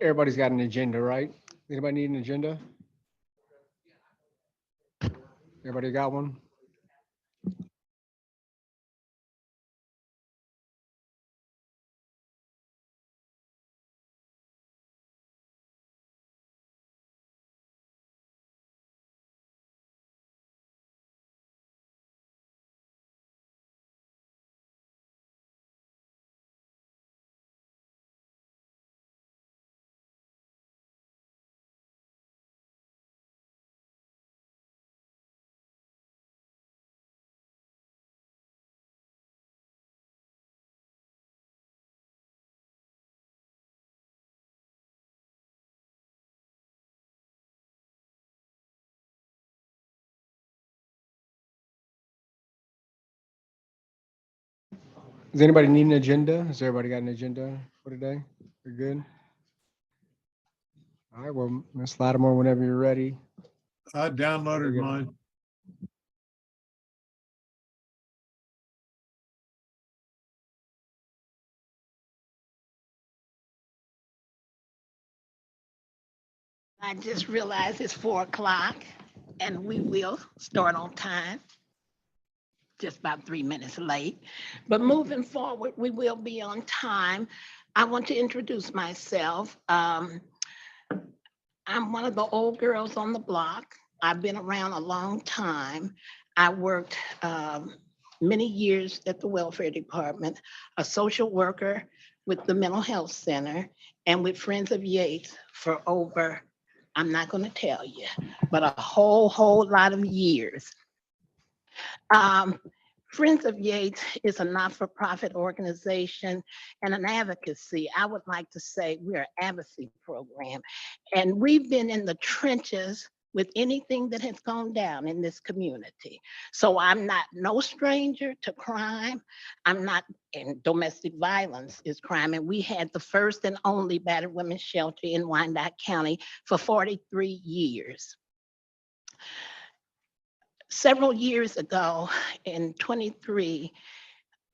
Everybody's got an agenda, right? Anybody need an agenda? Everybody got one? Does anybody need an agenda? Has everybody got an agenda for today? We're good? All right, well, Ms. Lattimore, whenever you're ready. I downloaded Very good. mine. I just realized it's 4 o'clock and we will start on time. Just about 3 minutes late, but moving forward, we will be on time. I want to introduce myself. I'm one of the old girls on the block. I've been around a long time. I worked many years at the welfare department, a social worker with the mental health center, and with Friends of Yates for over, I'm not going to tell you, but a whole lot of years. Um, Friends of Yates is a not-for-profit organization and an advocacy. I would like to say we're an advocacy program. And we've been in the trenches with anything that has gone down in this community. So I'm not no stranger to crime. I'm not, and domestic violence is crime. And we had the first and only battered women's shelter in Wyandotte County for 43 years. Several years ago in 23,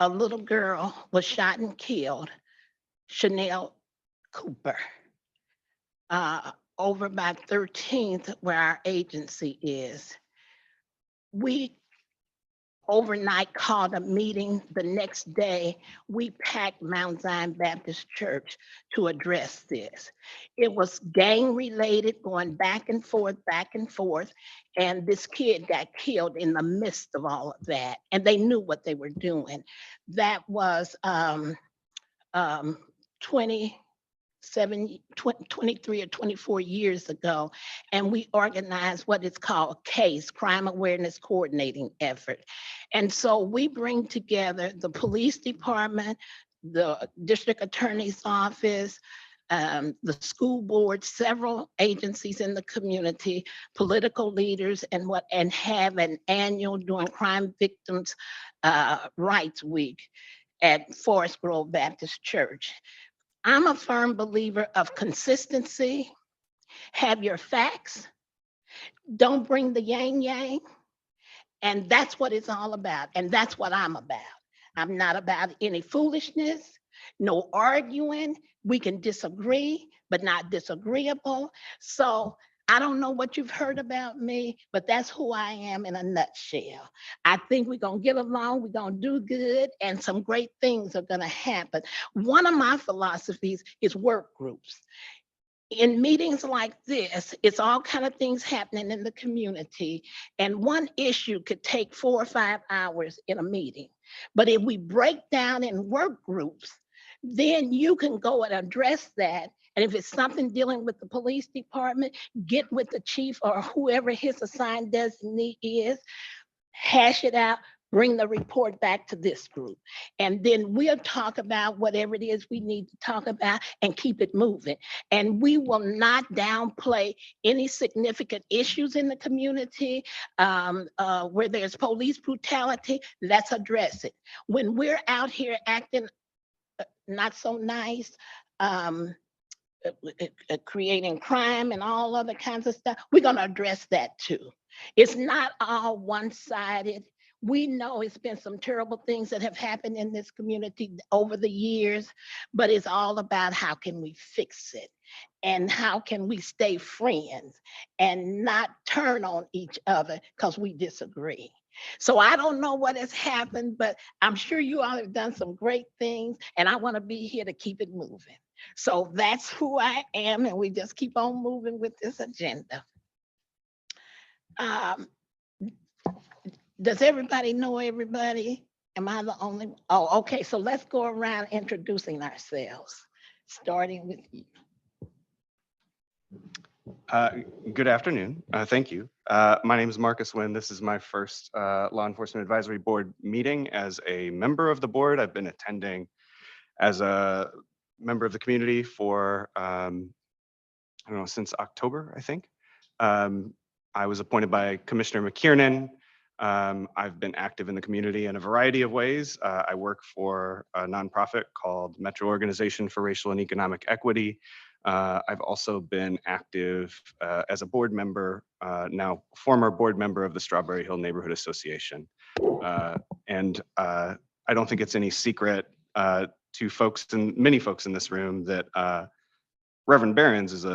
a little girl was shot and killed, Chanel Cooper, over by 13th, where our agency is. We overnight called a meeting. The next day, we packed Mount Zion Baptist Church to address this. It was gang related, going back and forth, and this kid got killed in the midst of all of that, and they knew what they were doing. That was 20 23 or 24 years ago, and we organized what is called CASE, Crime Awareness Coordinating Effort. And so we bring together the police department, the district attorney's office, the school board, several agencies in the community, political leaders, and have an annual during Crime Victims Rights Week at Forest Grove Baptist Church. I'm a firm believer of consistency. Have your facts. Don't bring the yang yang. And that's what it's all about. And that's what I'm about. I'm not about any foolishness, no arguing. We can disagree, but not disagreeable. So I don't know what you've heard about me, but that's who I am in a nutshell. I think we're going to get along, we're going to do good, and some great things are going to happen. One of my philosophies is work groups. In meetings like this, it's all kind of things happening in the community, and one issue could take 4 or 5 hours in a meeting. But if we break down in work groups, then you can go and address that. And if it's something dealing with the police department, get with the chief or whoever his assigned designee is, hash it out, bring the report back to this group. And then we'll talk about whatever it is we need to talk about and keep it moving. And we will not downplay any significant issues in the community where there's police brutality. Let's address it. When we're out here acting not so nice, creating crime and all other kinds of stuff, we're going to address that too. It's not all one-sided. we know it's been some terrible things that have happened in this community over the years, but it's all about how can we fix it and how can we stay friends and not turn on each other because we disagree. So I don't know what has happened, but I'm sure you all have done some great things, and I want to be here to keep it moving. So that's who I am, and we just keep on moving with this agenda. Does everybody know everybody? Am I the only? Oh, okay. So let's go around introducing ourselves, starting with you. Good afternoon. Thank you. My name is Marcus Wynn. This is my first Law Enforcement Advisory Board meeting as a member of the board. I've been attending as a member of the community for, I don't know, since October, I think. I was appointed by Commissioner McKiernan. I've been active in the community in a variety of ways. I work for a nonprofit called Metro Organization for Racial and Economic Equity. I've also been active as a board member, now former board member of the Strawberry Hill Neighborhood Association. And I don't think it's any secret to folks and many folks in this room that Reverend Behrens is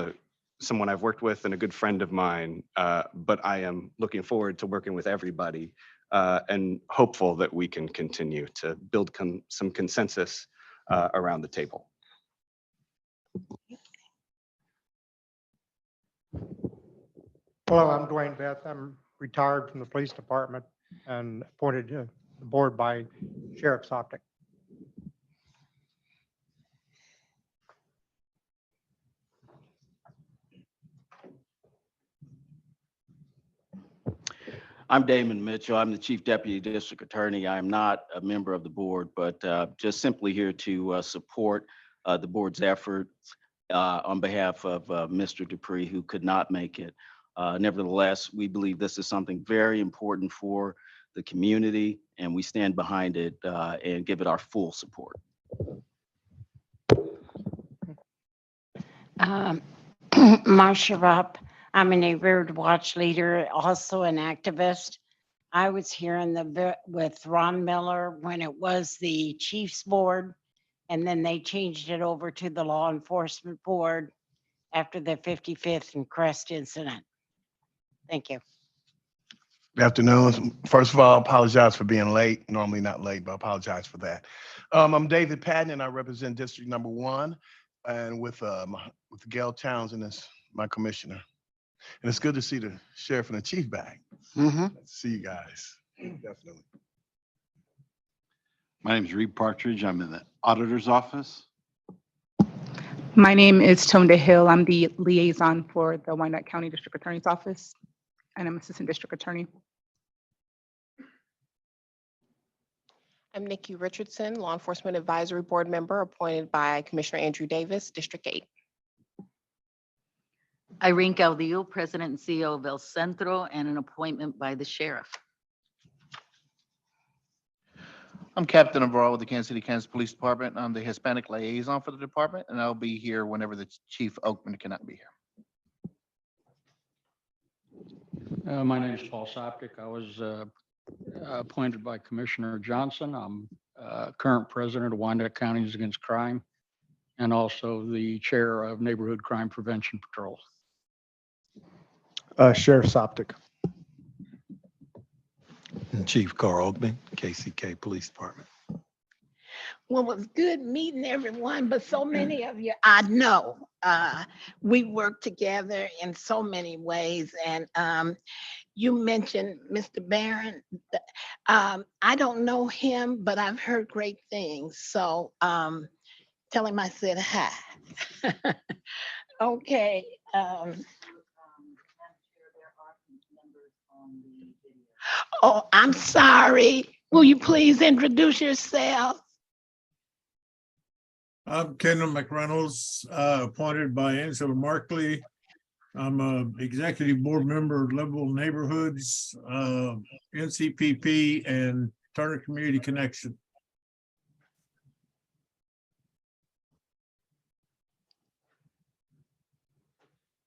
someone I've worked with and a good friend of mine, but I am looking forward to working with everybody and hopeful that we can continue to build some consensus around the table. Hello, I'm Dwayne Beth. I'm retired from the police department and appointed to the board by Sheriff Soptick. I'm Damon Mitchell. I'm the Chief Deputy District Attorney. I'm not a member of the board, but just simply here to support the board's efforts on behalf of Mr. Dupree, who could not make it. Nevertheless, we believe this is something very important for the community, and we stand behind it and give it our full support. Marcia Rupp. I'm a neighborhood watch leader, also an activist. I was here with Ron Miller when it was the Chiefs Board, and then they changed it over to the Law Enforcement Board after the 55th and Crest incident. Thank you. Good afternoon. First of all, I apologize for being late. Normally not late, but I apologize for that. I'm David Patton, and I represent District Number 1, and with Gail Townsend as my commissioner. And it's good to see the sheriff and the chief back. See you guys, definitely. My name is Reed Partridge. I'm in the auditor's office. My name is Tonda Hill. I'm the liaison for the Wyandotte County District Attorney's Office, and I'm Assistant District Attorney. I'm Nikki Richardson, Law Enforcement Advisory Board member appointed by Commissioner Andrew Davis, District 8. Irene Caudillo, President and CEO of El Centro, and an appointment by the sheriff. I'm Captain Navarro with the Kansas City, Kansas Police Department. I'm the Hispanic liaison for the department, and I'll be here whenever the Chief Oakman cannot be here. My name is Paul Soptick. I was appointed by Commissioner Johnson. I'm current president of Wyandotte Counties Against Crime and also the chair of Neighborhood Crime Prevention Patrol. Sheriff Soptick. And Chief Carl Oakman, KCK Police Department. Well, it was good meeting everyone, but so many of you I know. We work together in so many ways. And you mentioned Mr. Barron. I don't know him, but I've heard great things. So tell him I said hi. Okay. Oh, I'm sorry. Will you please introduce yourself? I'm Kendall McReynolds, appointed by Angela Markley. I'm an executive board member of Livable Neighborhoods, NCPP, and Turner Community Connection.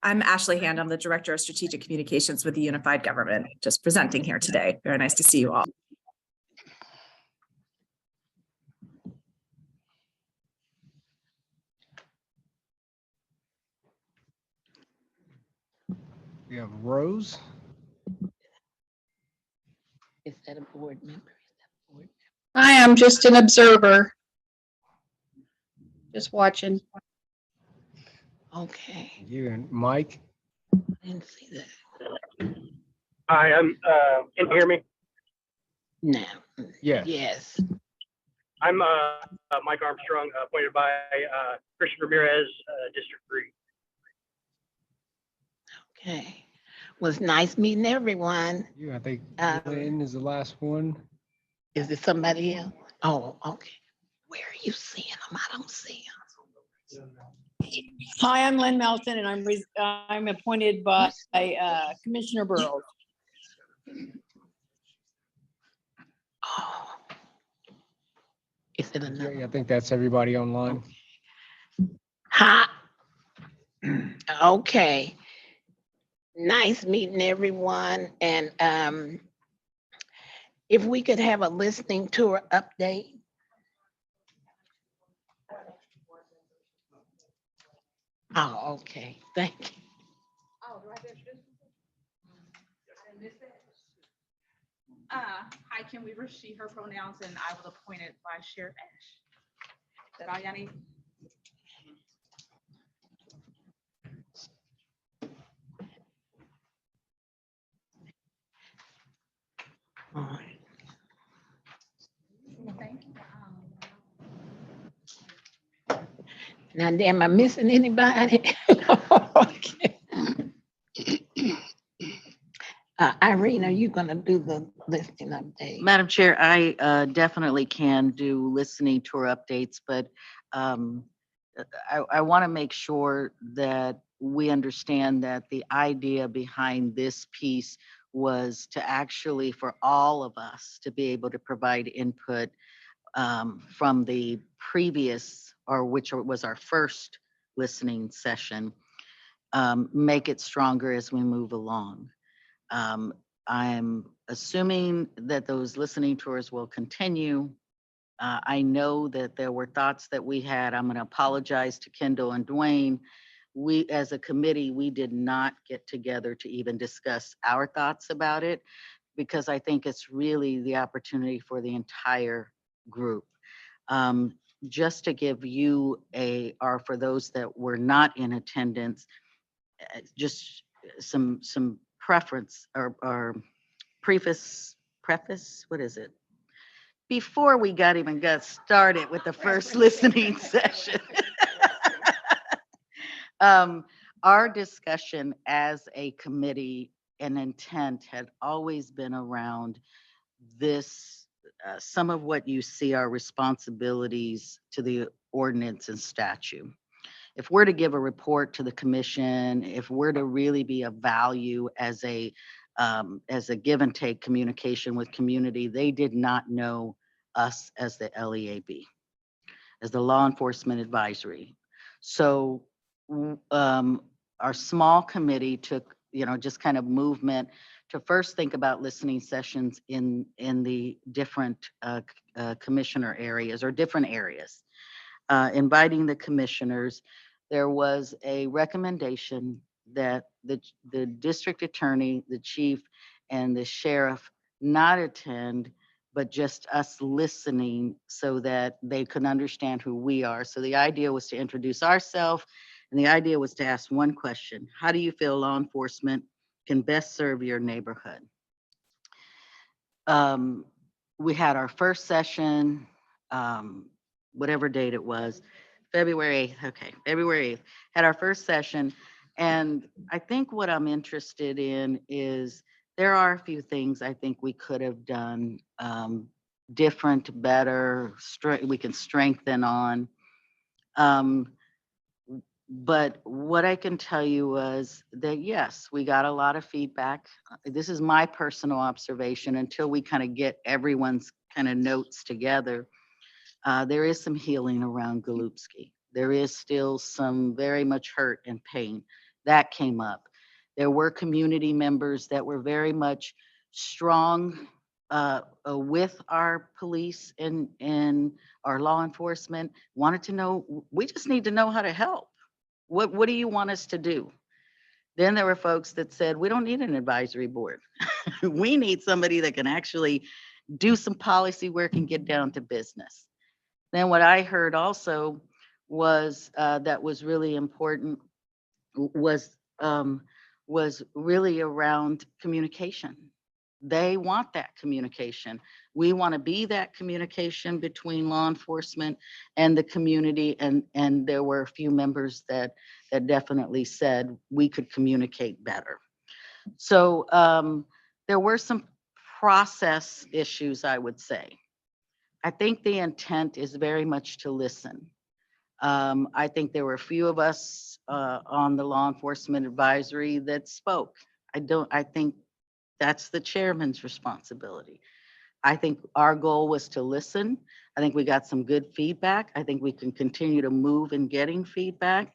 I'm Ashley Hand. I'm the Director of Strategic Communications with the Unified Government, just presenting here today. Very nice to see you all. We have Rose. Is that a board member? I am just an observer. Just watching. Okay, You and Mike. I didn't see that. Hi, can you hear me? Now, Yes. yes. I'm Mike Armstrong, appointed by Christian Ramirez, District 3. Okay. Was nice meeting everyone. You, I think Um, Lynn is the last one. Is it somebody else? Oh, okay. Where are you seeing them? I don't see them. Hi, I'm Len Melton, and I'm appointed by Commissioner Burrows. Oh. Is it another? Yeah, I think that's everybody online. Hi. Okay. Nice meeting everyone. And if we could have a listening tour update. Oh, okay. Thank you. Hi, Kim Weaver, she, her pronouns, and I was appointed by Sheriff Ash. Is that all y'all need? All right. Thank you. Now, am I missing anybody? Okay. Irene, are you gonna do the listing update? Madam Chair, I definitely can do listening tour updates, but I want to make sure that we understand that the idea behind this piece was to actually, for all of us to be able to provide input from the previous, or which was our first listening session, make it stronger as we move along. I'm assuming that those listening tours will continue. I know that there were thoughts that we had. I'm going to apologize to Kendall and Dwayne. We, as a committee, we did not get together to even discuss our thoughts about it, because I think it's really the opportunity for the entire group. Just to give you or for those that were not in attendance, just some preference or preface, what is it? Before we even got started with the first listening session. Our discussion as a committee and intent had always been around this, some of what you see are responsibilities to the ordinance and statute. If we're to give a report to the commission, if we're to really be of value as a give and take communication with community, they did not know us as the LEAB, as the Law Enforcement Advisory. So our small committee took, just kind of movement to first think about listening sessions in the different commissioner areas or different areas. Inviting the commissioners, there was a recommendation that the district attorney, the chief, and the sheriff not attend, but just us listening so that they could understand who we are. So the idea was to introduce ourselves, and the idea was to ask one question: how do you feel law enforcement can best serve your neighborhood? We had our first session, whatever date it was, February 8th. Okay, February 8th, had our first session. And I think what I'm interested in is there are a few things I think we could have done different, better, we can strengthen on. But what I can tell you was that, yes, we got a lot of feedback. This is my personal observation until we kind of get everyone's kind of notes together. There is some healing around Golubski. There is still some very much hurt and pain that came up. There were community members that were very much strong with our police and our law enforcement, wanted to know, we just need to know how to help. What do you want us to do? Then there were folks that said, we don't need an advisory board. We need somebody that can actually do some policy work and get down to business. Then what I heard also was that was really important was really around communication. They want that communication. We want to be that communication between law enforcement and the community. And there were a few members that definitely said we could communicate better. So there were some process issues, I would say. I think the intent is very much to listen. I think there were a few of us on the law enforcement advisory that spoke. I think that's the chairman's responsibility. I think our goal was to listen. I think we got some good feedback. I think we can continue to move in getting feedback.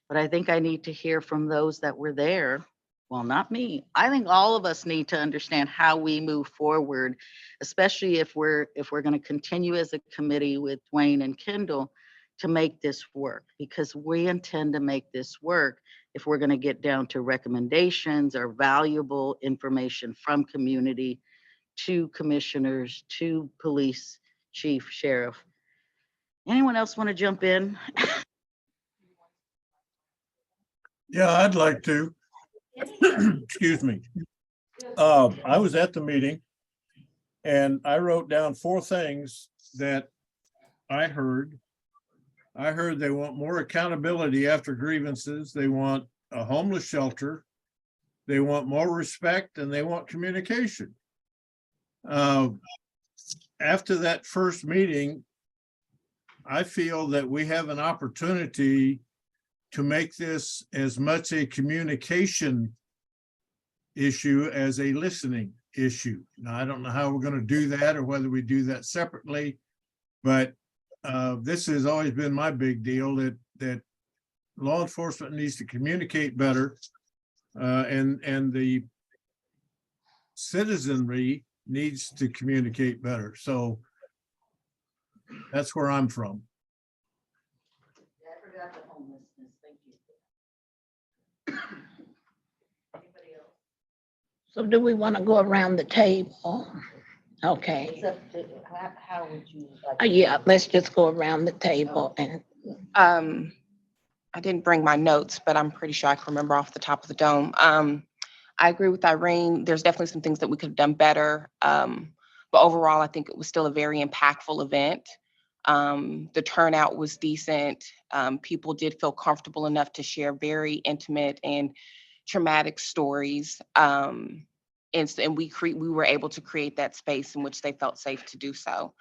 But I think I need to hear from those that were there. Well, not me. I think all of us need to understand how we move forward, especially if we're going to continue as a committee with Dwayne and Kendall to make this work, because we intend to make this work if we're going to get down to recommendations or valuable information from community to commissioners, to police chief, sheriff. Anyone else want to jump in? Yeah, I'd like to. Excuse me. I was at the meeting and I wrote down 4 things that I heard. I heard they want more accountability after grievances. They want a homeless shelter. They want more respect and they want communication. After that first meeting, I feel that we have an opportunity to make this as much a communication issue as a listening issue. Now, I don't know how we're going to do that or whether we do that separately, but this has always been my big deal, that law enforcement needs to communicate better, and the citizenry needs to communicate better. So that's where I'm from. I forgot the homelessness. Thank you. Anybody else? So do we want to go around the table? Okay. It's up to, how would you like? Yeah, let's just go around the table and I didn't bring my notes, but I'm pretty sure I can remember off the top of the dome. I agree with Irene. There's definitely some things that we could have done better. But overall, I think it was still a very impactful event. The turnout was decent. People did feel comfortable enough to share very intimate and traumatic stories. And we were able to create that space in which they felt safe to do so.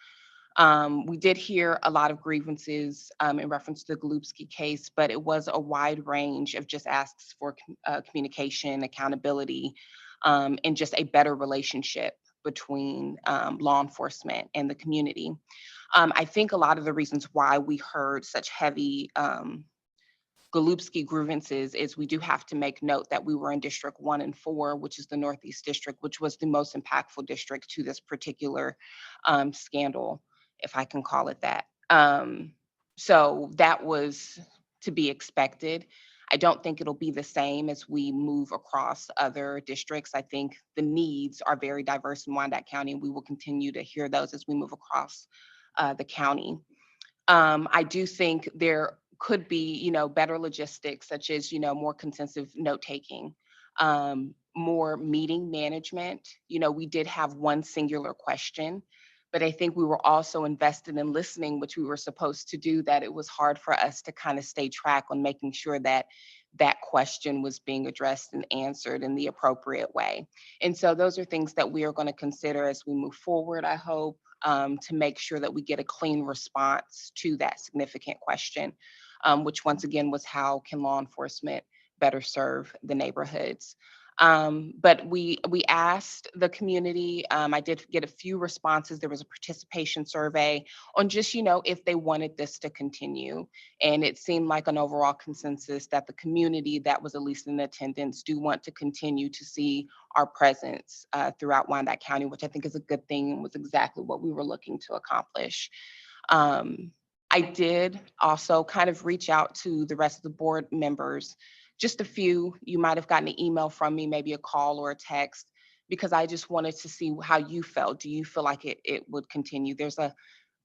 We did hear a lot of grievances in reference to the Golubski case, but it was a wide range of just asks for communication, accountability, and just a better relationship between law enforcement and the community. I think a lot of the reasons why we heard such heavy Golubski grievances is we do have to make note that we were in District 1 and 4, which is the Northeast District, which was the most impactful district to this particular scandal, if I can call it that. So that was to be expected. I don't think it'll be the same as we move across other districts. I think the needs are very diverse in Wyandotte County, and we will continue to hear those as we move across the county. I do think there could be, better logistics, such as, more consensus note-taking, more meeting management. We did have one singular question, but I think we were also invested in listening, which we were supposed to do, that it was hard for us to kind of stay track on making sure that that question was being addressed and answered in the appropriate way. And so those are things that we are going to consider as we move forward, I hope, to make sure that we get a clean response to that significant question, which once again was how can law enforcement better serve the neighborhoods. But we asked the community, I did get a few responses. There was a participation survey on just, if they wanted this to continue. And it seemed like an overall consensus that the community that was at least in attendance do want to continue to see our presence throughout Wyandotte County, which I think is a good thing and was exactly what we were looking to accomplish. I did also kind of reach out to the rest of the board members just a few. You might have gotten an email from me, maybe a call or a text, because I just wanted to see how you felt. Do you feel like it would continue? There's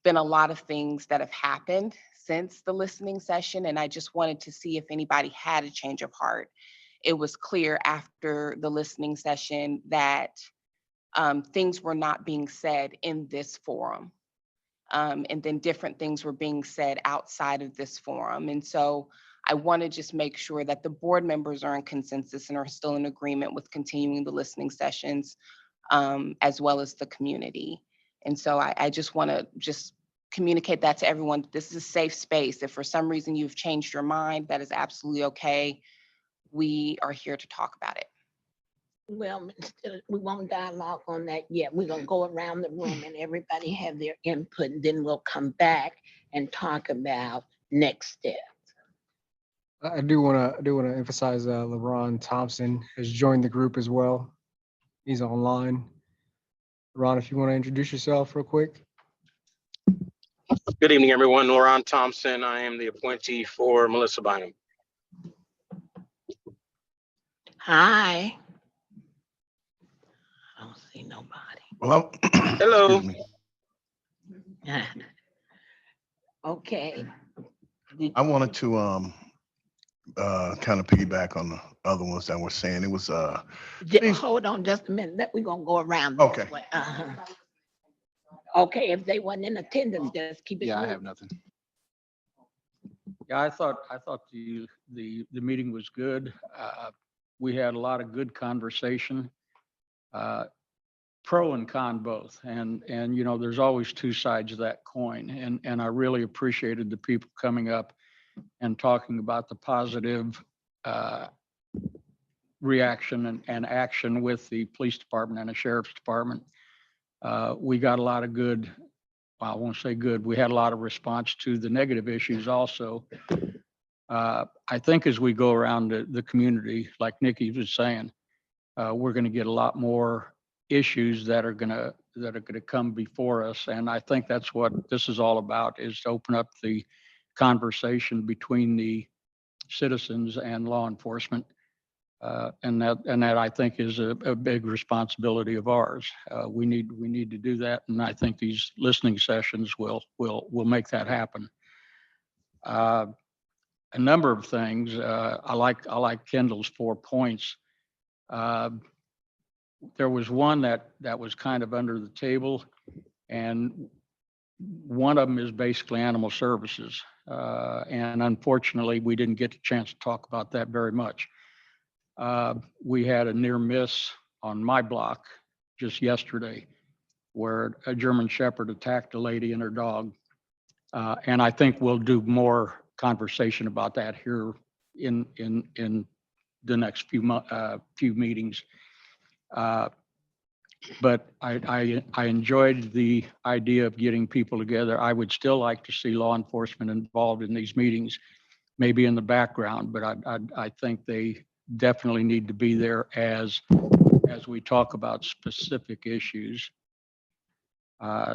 been a lot of things that have happened since the listening session, and I just wanted to see if anybody had a change of heart. It was clear after the listening session that things were not being said in this forum. And then different things were being said outside of this forum. And so I want to just make sure that the board members are in consensus and are still in agreement with continuing the listening sessions, as well as the community. And so I just want to just communicate that to everyone. This is a safe space. If for some reason you've changed your mind, that is absolutely okay. We are here to talk about it. Well, we won't dialogue on that yet. We're gonna go around the room and everybody have their input, and then we'll come back and talk about next steps. I do want to emphasize LeBron Thompson has joined the group as well. He's online. Ron, if you want to introduce yourself real quick. Good evening, everyone. Laurent Thompson. I am the appointee for Melissa Bynum. Hi. I don't see nobody. Well, hello. Okay. I wanted to kind of piggyback on the other ones that were saying. It was Hold on just a minute. We're gonna go around. This Okay. way. Okay, if they weren't in attendance, just keep it. Yeah, I moving. have nothing. Yeah, I thought the meeting was good. We had a lot of good conversation, pro and con both. And you know, there's always two sides of that coin. And I really appreciated the people coming up and talking about the positive reaction and action with the police department and the sheriff's department. We got a lot of good, I won't say good, we had a lot of response to the negative issues also. I think as we go around the community, like Nikki was saying, we're going to get a lot more issues that are going to come before us. And I think that's what this is all about, is to open up the conversation between the citizens and law enforcement. And that I think is a big responsibility of ours. We need to do that, and I think these listening sessions will make that happen. A number of things. I like Kendall's 4 points. There was one that was kind of under the table, and one of them is basically animal services. And unfortunately, we didn't get a chance to talk about that very much. We had a near miss on my block just yesterday where a German Shepherd attacked a lady and her dog. And I think we'll do more conversation about that here in the next few meetings. But I enjoyed the idea of getting people together. I would still like to see law enforcement involved in these meetings, maybe in the background, but I think they definitely need to be there as we talk about specific issues.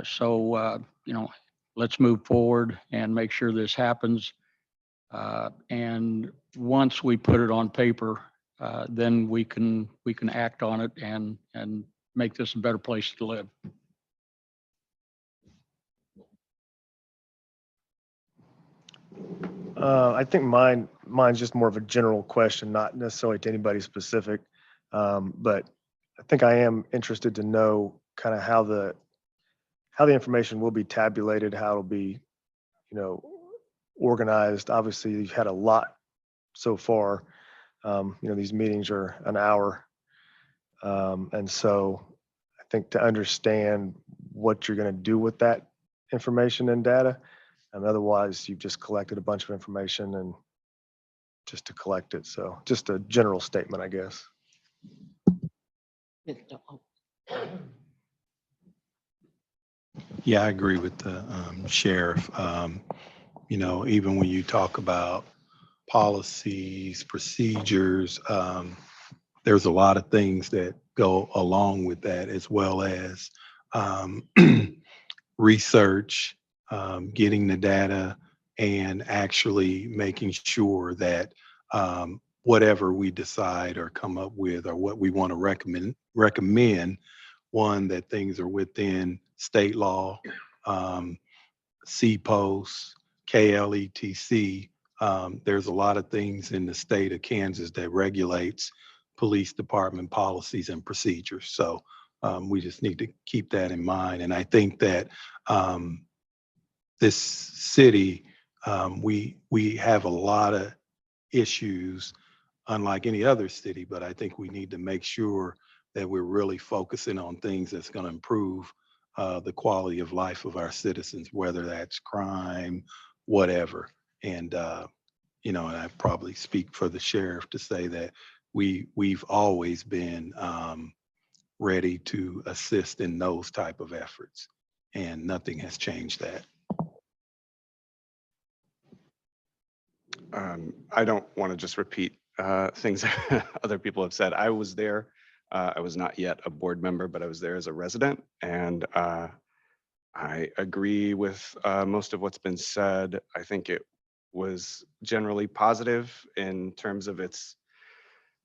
So you know, let's move forward and make sure this happens. And once we put it on paper, then we can act on it and make this a better place to live. I think mine's just more of a general question, not necessarily to anybody specific. But I think I am interested to know kind of how the information will be tabulated, how it'll be, organized. Obviously, you've had a lot so far. These meetings are an hour. And so I think to understand what you're going to do with that information and data, and otherwise you've just collected a bunch of information and just to collect it. So just a general statement, I guess. Yeah, I agree with the sheriff. Even when you talk about policies, procedures, there's a lot of things that go along with that, as well as research, getting the data, and actually making sure that whatever we decide or come up with or what we want to recommend, one, that things are within state law, CPOS, KLETC. There's a lot of things in the state of Kansas that regulates police department policies and procedures. So we just need to keep that in mind. And I think that this city, we have a lot of issues, unlike any other city, but I think we need to make sure that we're really focusing on things that's going to improve the quality of life of our citizens, whether that's crime, whatever. And and I probably speak for the sheriff to say that we've always been ready to assist in those type of efforts, and nothing has changed that. I don't want to just repeat things other people have said. I was there. I was not yet a board member, but I was there as a resident, and I agree with most of what's been said. I think it was generally positive in terms of its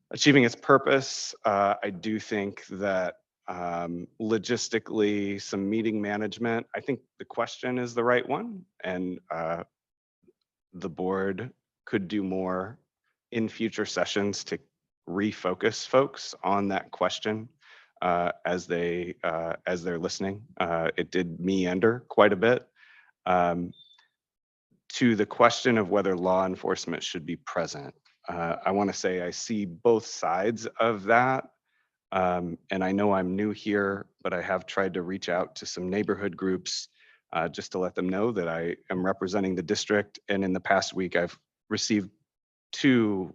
achieving its purpose. I do think that logistically, some meeting management, I think the question is the right one, and the board could do more in future sessions to refocus folks on that question as they're listening. It did meander quite a bit. To the question of whether law enforcement should be present, I want to say I see both sides of that. And I know I'm new here, but I have tried to reach out to some neighborhood groups just to let them know that I am representing the district. And in the past week, I've received 2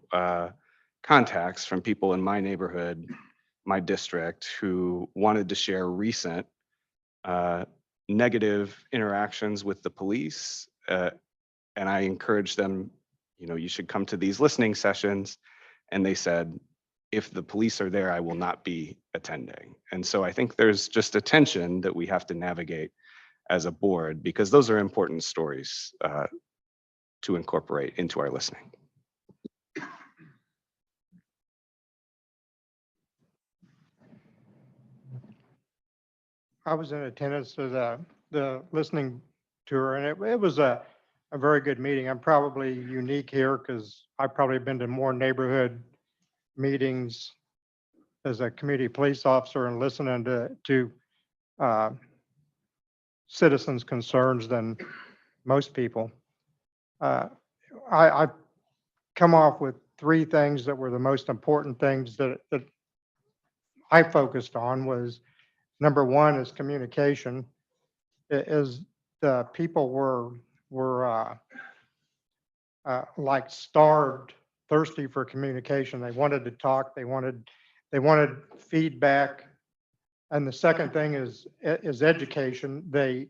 contacts from people in my neighborhood, my district, who wanted to share recent negative interactions with the police. And I encouraged them, you should come to these listening sessions. And they said, if the police are there, I will not be attending. And so I think there's just a tension that we have to navigate as a board, because those are important stories to incorporate into our listening. I was in attendance to the listening tour, and it was a very good meeting. I'm probably unique here because I've probably been to more neighborhood meetings as a community police officer and listening to citizens' concerns than most people. I come off with 3 things that were the most important things that I focused on. Was number 1 is communication. Is the people were like starved, thirsty for communication. They wanted to talk. They wanted feedback. And the second thing is education. They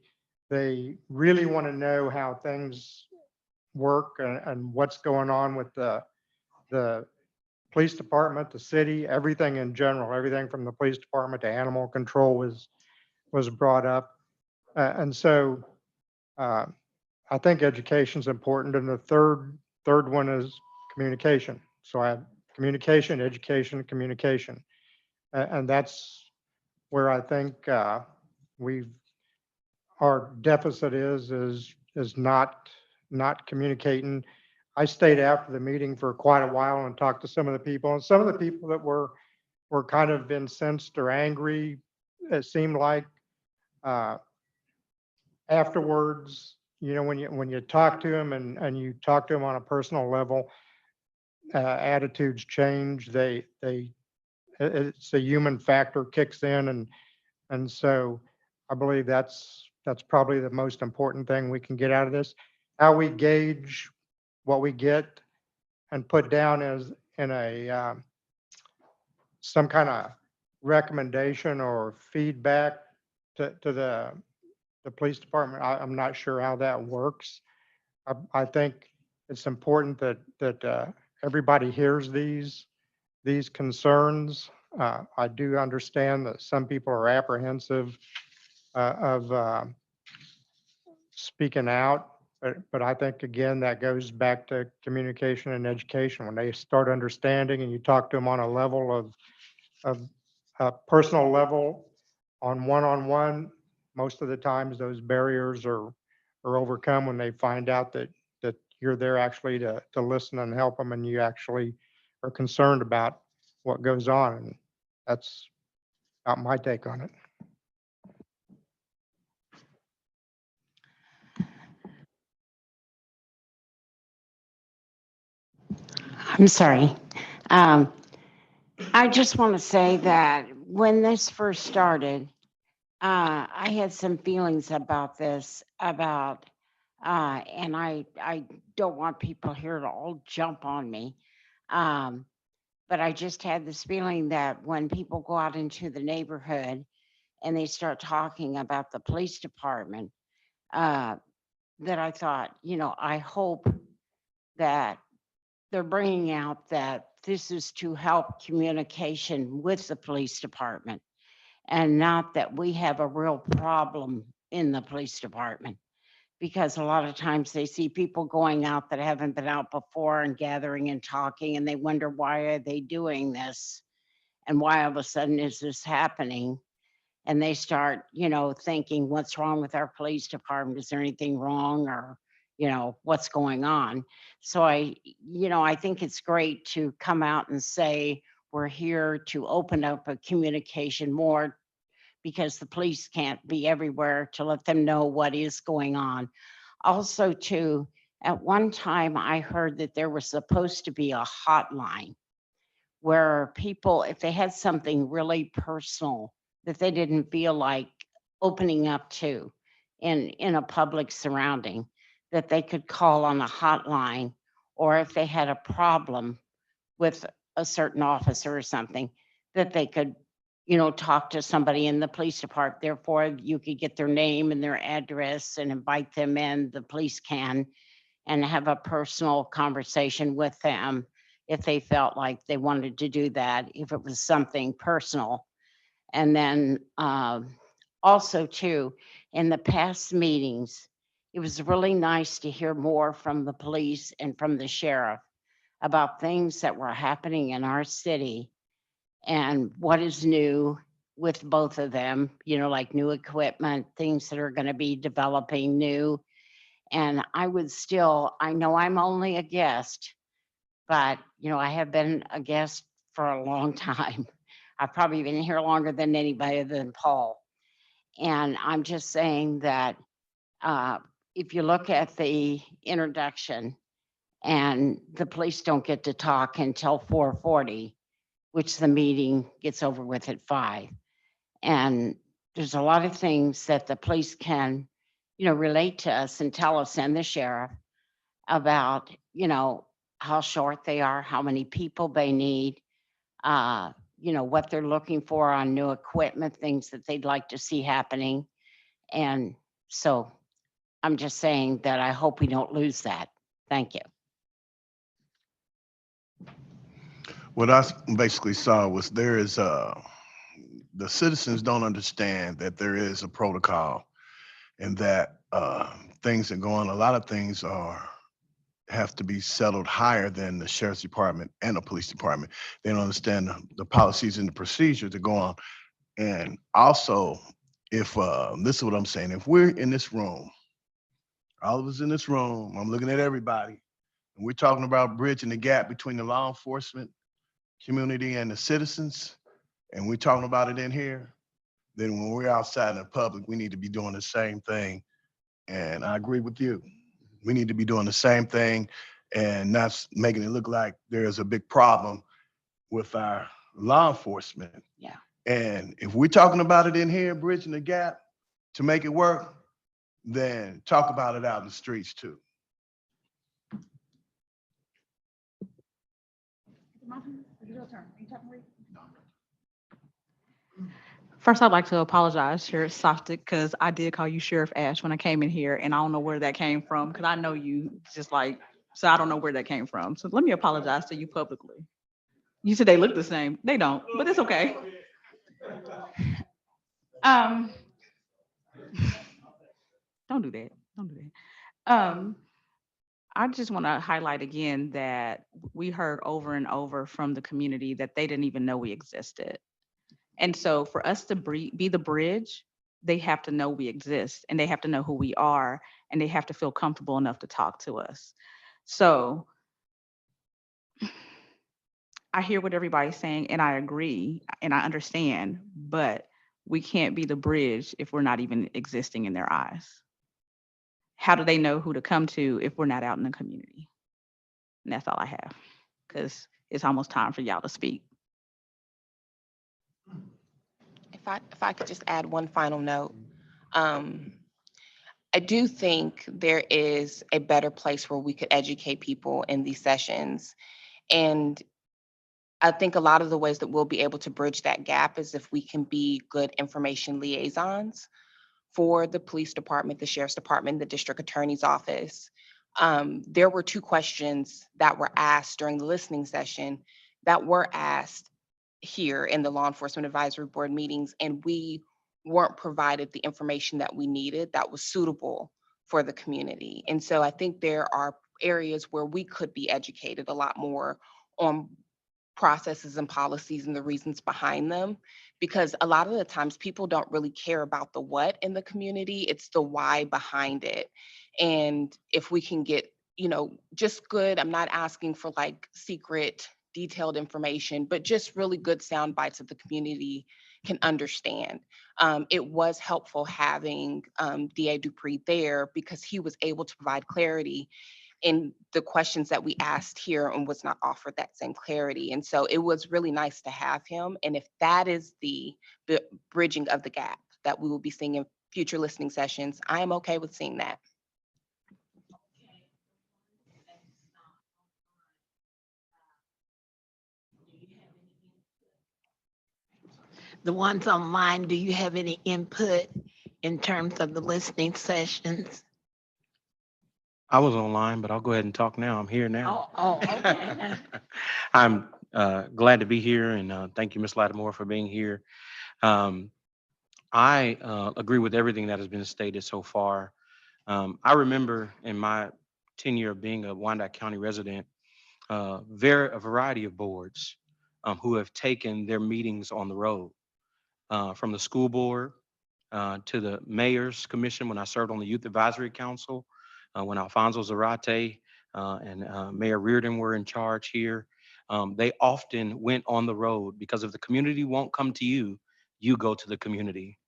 really want to know how things work and what's going on with the police department, the city, everything in general. Everything from the police department to animal control was brought up. And so I think education is important. And the third one is communication. So I have communication, education, communication. And that's where I think our deficit is not communicating. I stayed after the meeting for quite a while and talked to some of the people, and some of the people that were kind of incensed or angry, it seemed like afterwards, when you talk to them and you talk to them on a personal level, attitudes change. It's a human factor kicks in, and so I believe that's probably the most important thing we can get out of this. How we gauge what we get and put down as in a some kind of recommendation or feedback to the police department. I'm not sure how that works. I think it's important that everybody hears these concerns. I do understand that some people are apprehensive of speaking out, But I think, again, that goes back to communication and education. When they start understanding and you talk to them on a level of a personal level on one-on-one, most of the times those barriers are overcome when they find out that you're there actually to listen and help them, and you actually are concerned about what goes on. And that's about my take on it. I'm sorry. Um, I just want to say that when this first started, I had some feelings about this, and I don't want people here to all jump on me. But I just had this feeling that when people go out into the neighborhood and they start talking about the police department, that I thought, I hope that they're bringing out that this is to help communication with the police department and not that we have a real problem in the police department. Because a lot of times they see people going out that haven't been out before and gathering and talking, and they wonder, why are they doing this? And why all of a sudden is this happening? And they start, thinking, what's wrong with our police department? Is there anything wrong, or, what's going on? So I think it's great to come out and say, we're here to open up a communication more, because the police can't be everywhere to let them know what is going on. Also, too, at one time I heard that there was supposed to be a hotline where people, if they had something really personal that they didn't feel like opening up to in a public surrounding, that they could call on a hotline, or if they had a problem with a certain officer or something, that they could, talk to somebody in the police department. Therefore, you could get their name and their address and invite them in, the police can, and have a personal conversation with them if they felt like they wanted to do that, if it was something personal. And then also too, in the past meetings, it was really nice to hear more from the police and from the sheriff about things that were happening in our city and what is new with both of them, like new equipment, things that are going to be developing new. And I know I'm only a guest, but I have been a guest for a long time. I've probably been here longer than anybody than Paul. And I'm just saying that if you look at the introduction, and the police don't get to talk until 4:40, which the meeting gets over with at 5. And there's a lot of things that the police can, relate to us and tell us, and the sheriff, about, how short they are, how many people they need, what they're looking for on new equipment, things that they'd like to see happening. And so I'm just saying that I hope we don't lose that. Thank you. What I basically saw was the citizens don't understand that there is a protocol, and that things that go on, a lot of things have to be settled higher than the sheriff's department and the police department. They don't understand the policies and the procedures that go on. And also, if this is what I'm saying, if we're in this room, all of us in this room, I'm looking at everybody, and we're talking about bridging the gap between the law enforcement community and the citizens, and we're talking about it in here, then when we're outside in the public, we need to be doing the same thing. And I agree with you. We need to be doing the same thing and not making it look like there's a big problem with our law enforcement. Yeah. And if we're talking about it in here, bridging the gap to make it work, then talk about it out in the streets too. First, I'd like to apologize, Sheriff Soptick, because I did call you Sheriff Ash when I came in here, and I don't know where that came from, because I know you so I don't know where that came from. So let me apologize to you publicly. You said they look the same. They don't, but it's okay. Don't do that. Don't do that. I just want to highlight again that we heard over and over from the community that they didn't even know we existed. And so for us to be the bridge, they have to know we exist and they have to know who we are and they have to feel comfortable enough to talk to us. So I hear what everybody's saying and I agree and I understand, but we can't be the bridge if we're not even existing in their eyes. How do they know who to come to if we're not out in the community? And that's all I have, because it's almost time for y'all to speak. If I could just add one final note. I do think there is a better place where we could educate people in these sessions. And I think a lot of the ways that we'll be able to bridge that gap is if we can be good information liaisons for the police department, the sheriff's department, the district attorney's office. There were 2 questions that were asked during the listening session that were asked here in the Law Enforcement Advisory Board meetings, and we weren't provided the information that we needed that was suitable for the community. And so I think there are areas where we could be educated a lot more on processes and policies and the reasons behind them, because a lot of the times people don't really care about the what in the community, it's the why behind it. And if we can get, just good, I'm not asking for like secret detailed information, but just really good sound bites that the community can understand. It was helpful having DA Dupree there because he was able to provide clarity in the questions that we asked here and was not offered that same clarity. And so it was really nice to have him. And if that is the bridging of the gap that we will be seeing in future listening sessions, I am okay with seeing that. The ones online, do you have any input in terms of the listening sessions? I was online, but I'll go ahead and talk now. I'm here now. Okay. I'm glad to be here, and thank you, Ms. Lattimore, for being here. I agree with everything that has been stated so far. I remember in my tenure of being a Wyandotte County resident, a variety of boards who have taken their meetings on the road, from the school board to the mayor's commission when I served on the Youth Advisory Council, when Alfonso Zarate and Mayor Reardon were in charge here. They often went on the road because if the community won't come to you, you go to the community.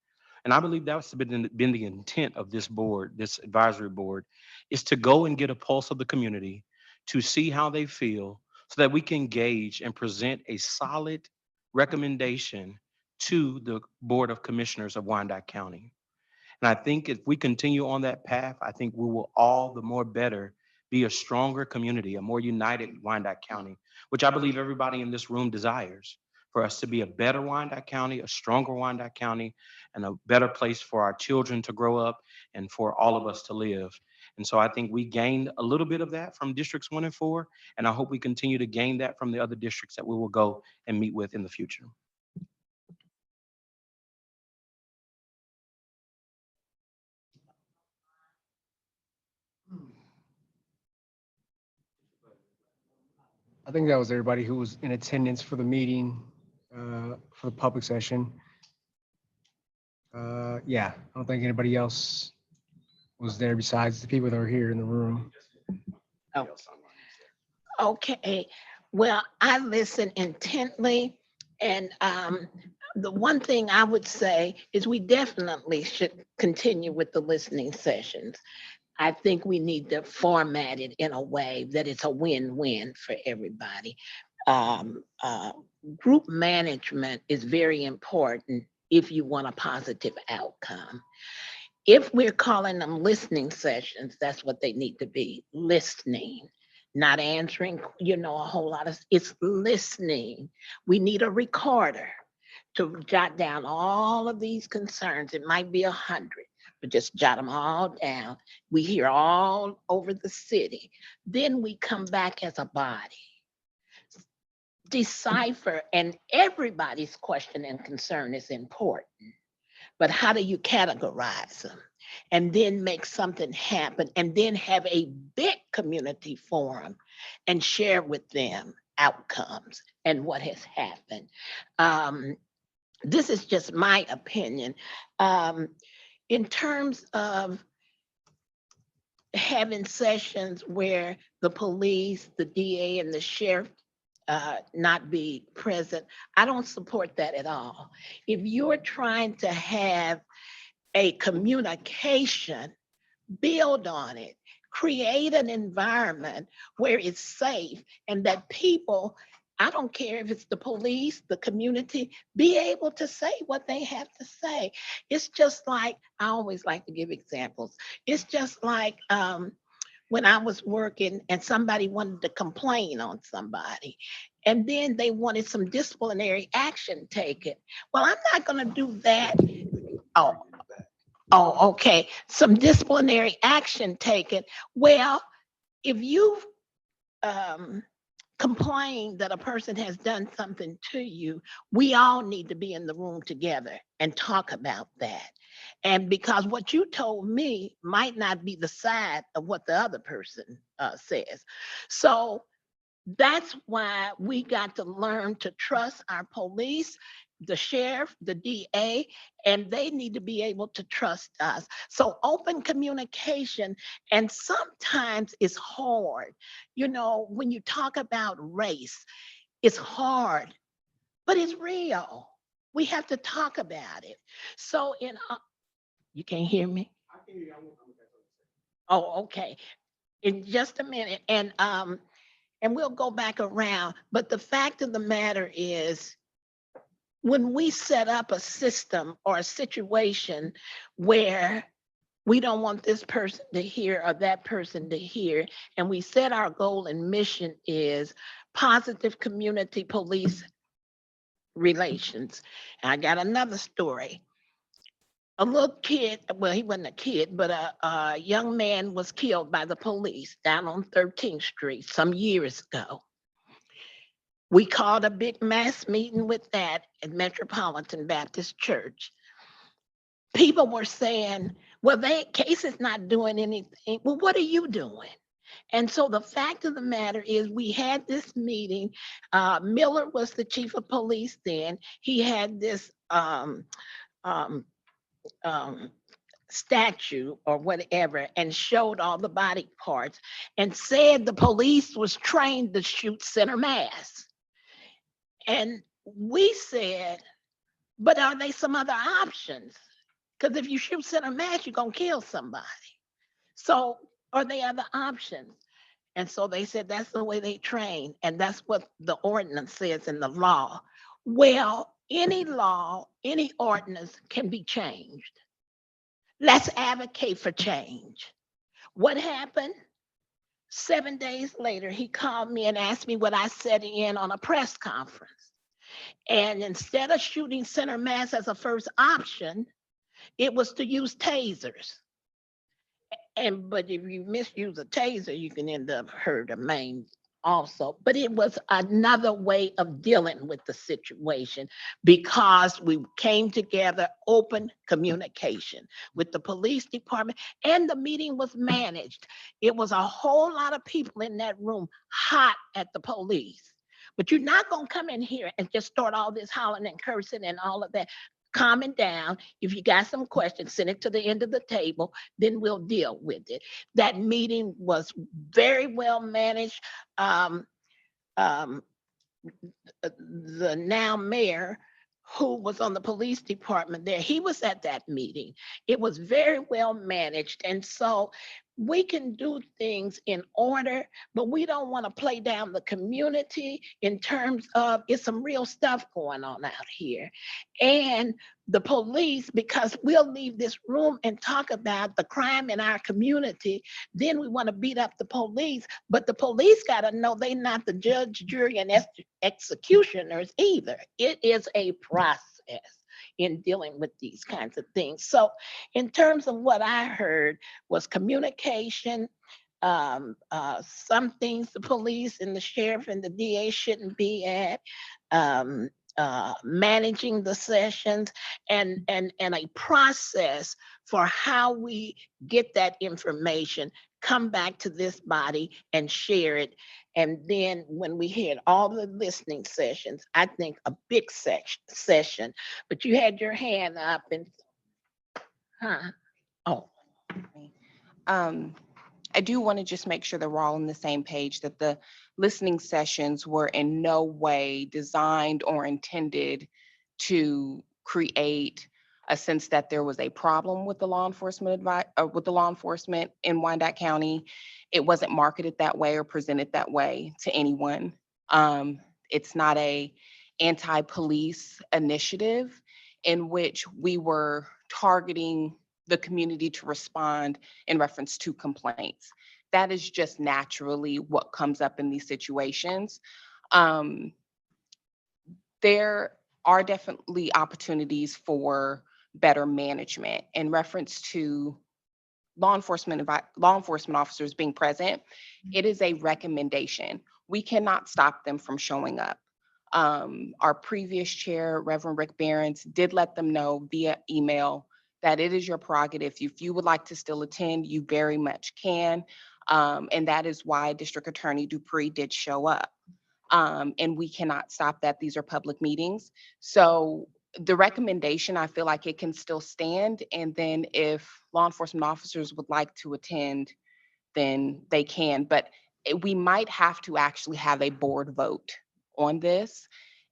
And I believe that's been the intent of this board, this advisory board, is to go and get a pulse of the community to see how they feel so that we can gauge and present a solid recommendation to the Board of Commissioners of Wyandotte County. And I think if we continue on that path, I think we will all the more better be a stronger community, a more united Wyandotte County, which I believe everybody in this room desires, for us to be a better Wyandotte County, a stronger Wyandotte County, and a better place for our children to grow up and for all of us to live. And so I think we gained a little bit of that from districts 1 and 4, and I hope we continue to gain that from the other districts that we will go and meet with in the future. I think that was everybody who was in attendance for the meeting, for the public session. Yeah, I don't think anybody else was there besides the people that are here in the room. Oh. Okay, well, I listened intently, and the one thing I would say is we definitely should continue with the listening sessions. I think we need to format it in a way that it's a win-win for everybody. Group management is very important if you want a positive outcome. If we're calling them listening sessions, that's what they need to be, listening, not answering, a whole lot of, it's listening. We need a recorder to jot down all of these concerns. It might be 100, but just jot them all down. We hear all over the city. Then we come back as a body, decipher, and everybody's question and concern is important. but how do you categorize them? And then make something happen, and then have a big community forum and share with them outcomes and what has happened. This is just my opinion. In terms of having sessions where the police, the DA, and the sheriff not be present, I don't support that at all. If you're trying to have a communication, build on it, create an environment where it's safe and that people, I don't care if it's the police, the community, be able to say what they have to say. It's just like, I always like to give examples. It's just like when I was working and somebody wanted to complain on somebody, and then they wanted some disciplinary action taken. Well, I'm not going to do that. Oh, okay. Some disciplinary action taken. Well, if you complain that a person has done something to you, we all need to be in the room together and talk about that. And because what you told me might not be the side of what the other person says. So that's why we got to learn to trust our police, the sheriff, the DA, and they need to be able to trust us. So open communication, and sometimes it's hard. You know, when you talk about race, it's hard, but it's real. We have to talk about it. So you can't hear me? Oh, okay. In just a minute. And we'll go back around. But the fact of the matter is, when we set up a system or a situation where we don't want this person to hear or that person to hear, and we set our goal and mission is positive community police relations. I got another story. A little kid, well, he wasn't a kid, but a young man was killed by the police down on 13th Street some years ago. We called a big mass meeting with that at Metropolitan Baptist Church. People were saying, well, case is not doing anything. Well, what are you doing? And so the fact of the matter is, we had this meeting. Miller was the chief of police then. He had this statue or whatever and showed all the body parts and said the police was trained to shoot center mass. And we said, but are there some other options? Because if you shoot center mass, you're going to kill somebody. So are there other options? And so they said that's the way they train. And that's what the ordinance says in the law. Well, any law, any ordinance can be changed. Let's advocate for change. What happened? 7 days later, he called me and asked me what I said in on a press conference. And instead of shooting center mass as a first option, it was to use tasers. But if you misuse a taser, you can end up hurt or maimed also. But it was another way of dealing with the situation because we came together, open communication with the police department, and the meeting was managed. It was a whole lot of people in that room hot at the police. But you're not going to come in here and just start all this hollering and cursing and all of that. Calm it down. If you got some questions, send it to the end of the table, then we'll deal with it. That meeting was very well managed. The now mayor, who was on the police department there, he was at that meeting. It was very well managed. And so we can do things in order, but we don't want to play down the community in terms of it's some real stuff going on out here. And the police, because we'll leave this room and talk about the crime in our community, then we want to beat up the police, but the police got to know they're not the judge, jury, and executioners either. It is a process in dealing with these kinds of things. So in terms of what I heard was communication. Some things the police and the sheriff and the DA shouldn't be at. managing the sessions and a process for how we get that information, come back to this body and share it. And then when we had all the listening sessions, I think a big session, but you had your hand up and, oh. I do want to just make sure that we're all on the same page, that the listening sessions were in no way designed or intended to create a sense that there was a problem with the law enforcement with the law enforcement in Wyandotte County. It wasn't marketed that way or presented that way to anyone. It's not a anti-police initiative in which we were targeting the community to respond in reference to complaints. That is just naturally what comes up in these situations. There are definitely opportunities for better management in reference to law enforcement officers being present. It is a recommendation. We cannot stop them from showing up. Our previous chair, Reverend Rick Behrens, did let them know via email that it is your prerogative. If you would like to still attend, you very much can. And that is why District Attorney Dupree did show up. And we cannot stop that. These are public meetings. So the recommendation, I feel like it can still stand. And then if law enforcement officers would like to attend, then they can. But we might have to actually have a board vote on this.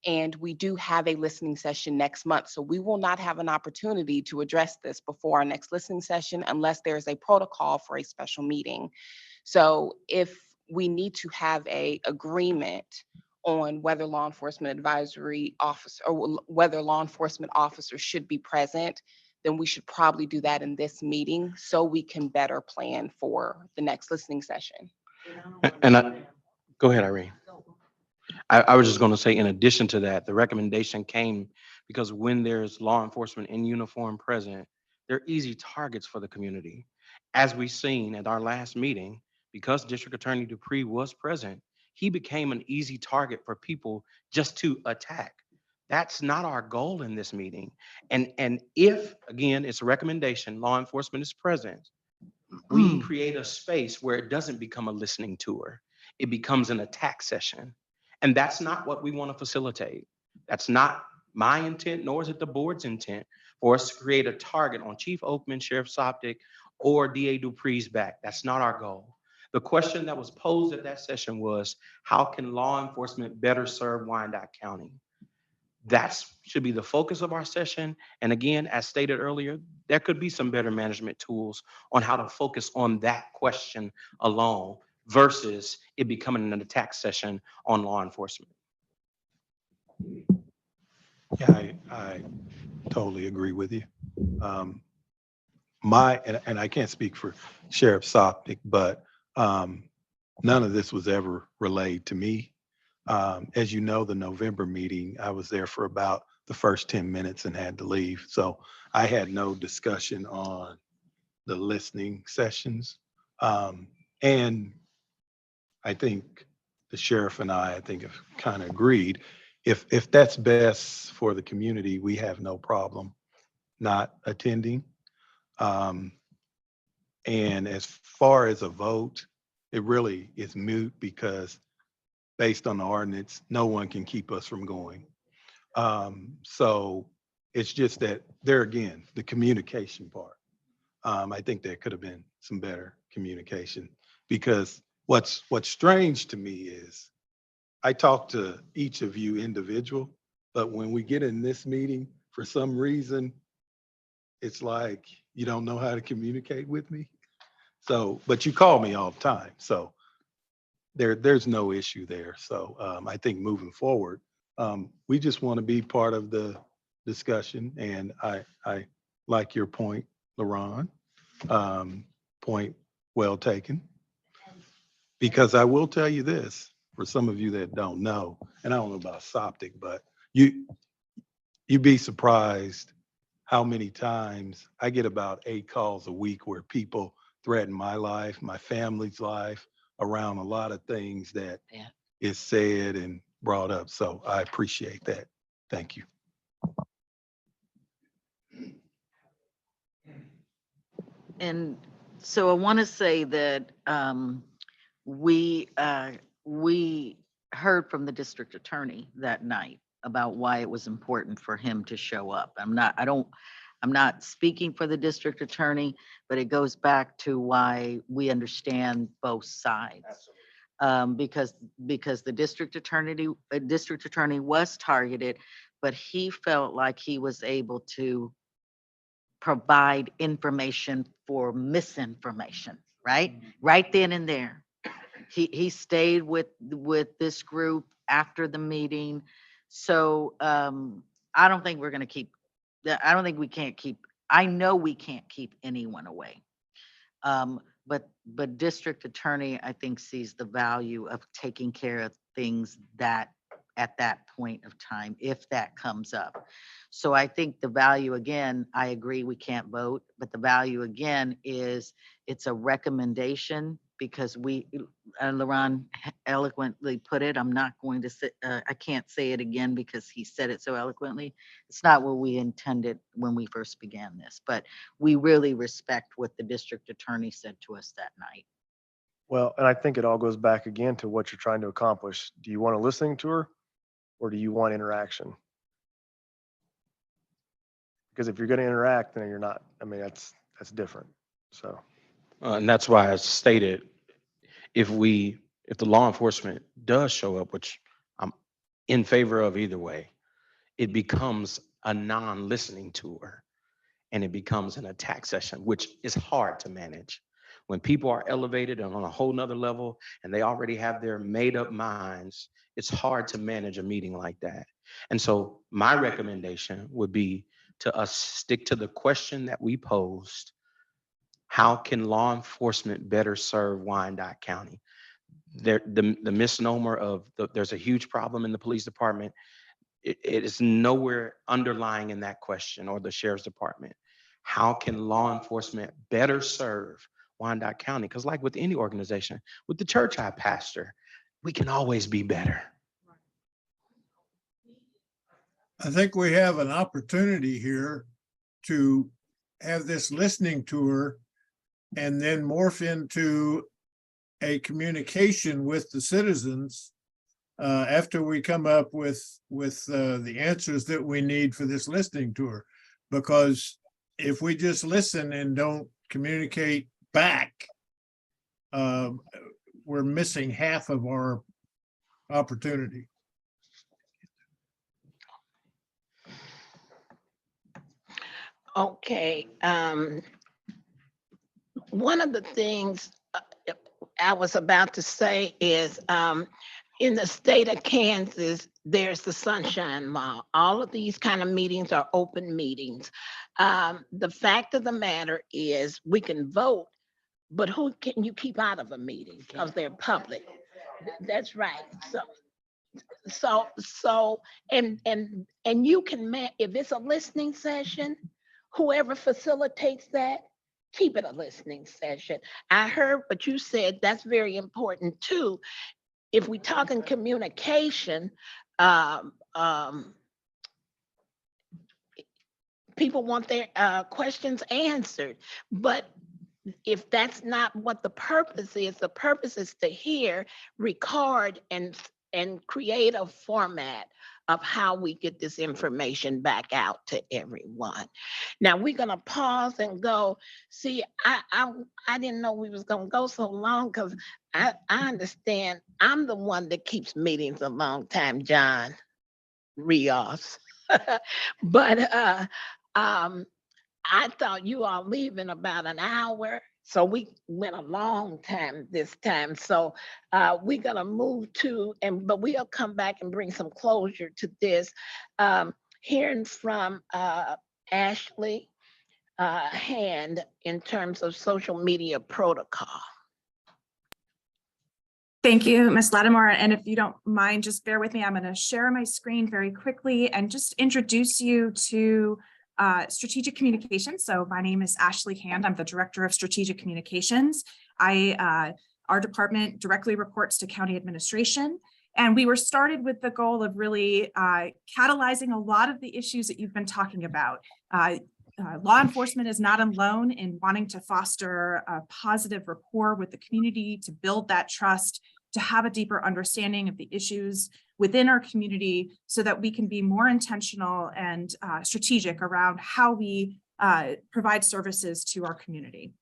And we do have a listening session next month. So we will not have an opportunity to address this before our next listening session unless there's a protocol for a special meeting. So if we need to have a agreement on whether law enforcement advisory officer or whether law enforcement officers should be present, then we should probably do that in this meeting so we can better plan for the next listening session. And go ahead, Irene. I was just going to say, in addition to that, the recommendation came because when there's law enforcement in uniform present, they're easy targets for the community. As we've seen at our last meeting, because District Attorney Dupree was present, he became an easy target for people just to attack. That's not our goal in this meeting. And if, again, it's a recommendation, law enforcement is present, we create a space where it doesn't become a listening tour. It becomes an attack session. And that's not what we want to facilitate. That's not my intent, nor is it the board's intent for us to create a target on Chief Oakman, Sheriff Soptick, or DA Dupree's back. That's not our goal. The question that was posed at that session was, how can law enforcement better serve Wyandotte County? That should be the focus of our session. And again, as stated earlier, there could be some better management tools on how to focus on that question alone versus it becoming an attack session on law enforcement. Yeah, I totally agree with you. And I can't speak for Sheriff Soptick, but none of this was ever relayed to me. As you know, the November meeting, I was there for about the first 10 minutes and had to leave. So I had no discussion on the listening sessions. And I think the sheriff and I think have kind of agreed. If that's best for the community, we have no problem not attending. And as far as a vote, it really is moot because based on the ordinance, no one can keep us from going. So it's just that there again, the communication part. I think there could have been some better communication because what's strange to me is I talk to each of you individual, but when we get in this meeting, for some reason, it's like you don't know how to communicate with me. So, but you call me all the time. So there's no issue there. So I think moving forward, we just want to be part of the discussion. And I like your point, LaRon. Point well taken. Because I will tell you this, for some of you that don't know, and I don't know about Soptick, but you'd be surprised how many times I get about 8 calls a week where people threaten my life, my family's life, around a lot of things that is said and brought up. So I appreciate that. Thank you. And so I want to say that we heard from the district attorney that night about why it was important for him to show up. I'm not speaking for the district attorney, but it goes back to why we understand both sides. Because the district attorney was targeted, but he felt like he was able to provide information for misinformation, right? Right then and there. He stayed with this group after the meeting. So I don't think we're going to keep, I don't think we can't keep, I know we can't keep anyone away. But district attorney, I think, sees the value of taking care of things that at that point of time, if that comes up. So I think the value, again, I agree we can't vote, but the value again is it's a recommendation because LaRon eloquently put it. I'm not going to say, I can't say it again because he said it so eloquently. It's not what we intended when we first began this, but we really respect what the district attorney said to us that night. Well, and I think it all goes back again to what you're trying to accomplish. Do you want a listening tour or do you want interaction? Because if you're going to interact, then you're not, I mean, that's different. So. And that's why I stated, if the law enforcement does show up, which I'm in favor of either way, it becomes a non-listening tour and it becomes an attack session, which is hard to manage. When people are elevated and on a whole nother level and they already have their made up minds, it's hard to manage a meeting like that. And so my recommendation would be to us stick to the question that we posed. How can law enforcement better serve Wyandotte County? The misnomer of there's a huge problem in the police department. It is nowhere underlying in that question or the sheriff's department. How can law enforcement better serve Wyandotte County? Because like with any organization, with the church I pastor, we can always be better. I think we have an opportunity here to have this listening tour and then morph into a communication with the citizens after we come up with the answers that we need for this listening tour. Because if we just listen and don't communicate back, we're missing half of our opportunity. Okay. One of the things I was about to say is in the state of Kansas, there's the Sunshine Law. All of these kind of meetings are open meetings. The fact of the matter is we can vote, but who can you keep out of a meeting because they're public? That's right. And you can, if it's a listening session, whoever facilitates that, keep it a listening session. I heard what you said, that's very important too. If we talk in communication, people want their questions answered, but if that's not what the purpose is to hear, record, and create a format of how we get this information back out to everyone. Now we're gonna pause and go. See, I didn't know we was gonna go so long because I understand I'm the one that keeps meetings a long time, John Rios. But I thought you all leave in about an hour. So we went a long time this time. So we're gonna move to, but we'll come back and bring some closure to this. Hearing from Ashley Hand in terms of social media protocol. Thank you, Ms. Lattimore. And if you don't mind, just bear with me. I'm going to share my screen very quickly and just introduce you to strategic communications. So my name is Ashley Hand. I'm the Director of Strategic Communications. Our department directly reports to county administration. And we were started with the goal of really catalyzing a lot of the issues that you've been talking about. Law enforcement is not alone in wanting to foster a positive rapport with the community, to build that trust, to have a deeper understanding of the issues within our community so that we can be more intentional and strategic around how we provide services to our community.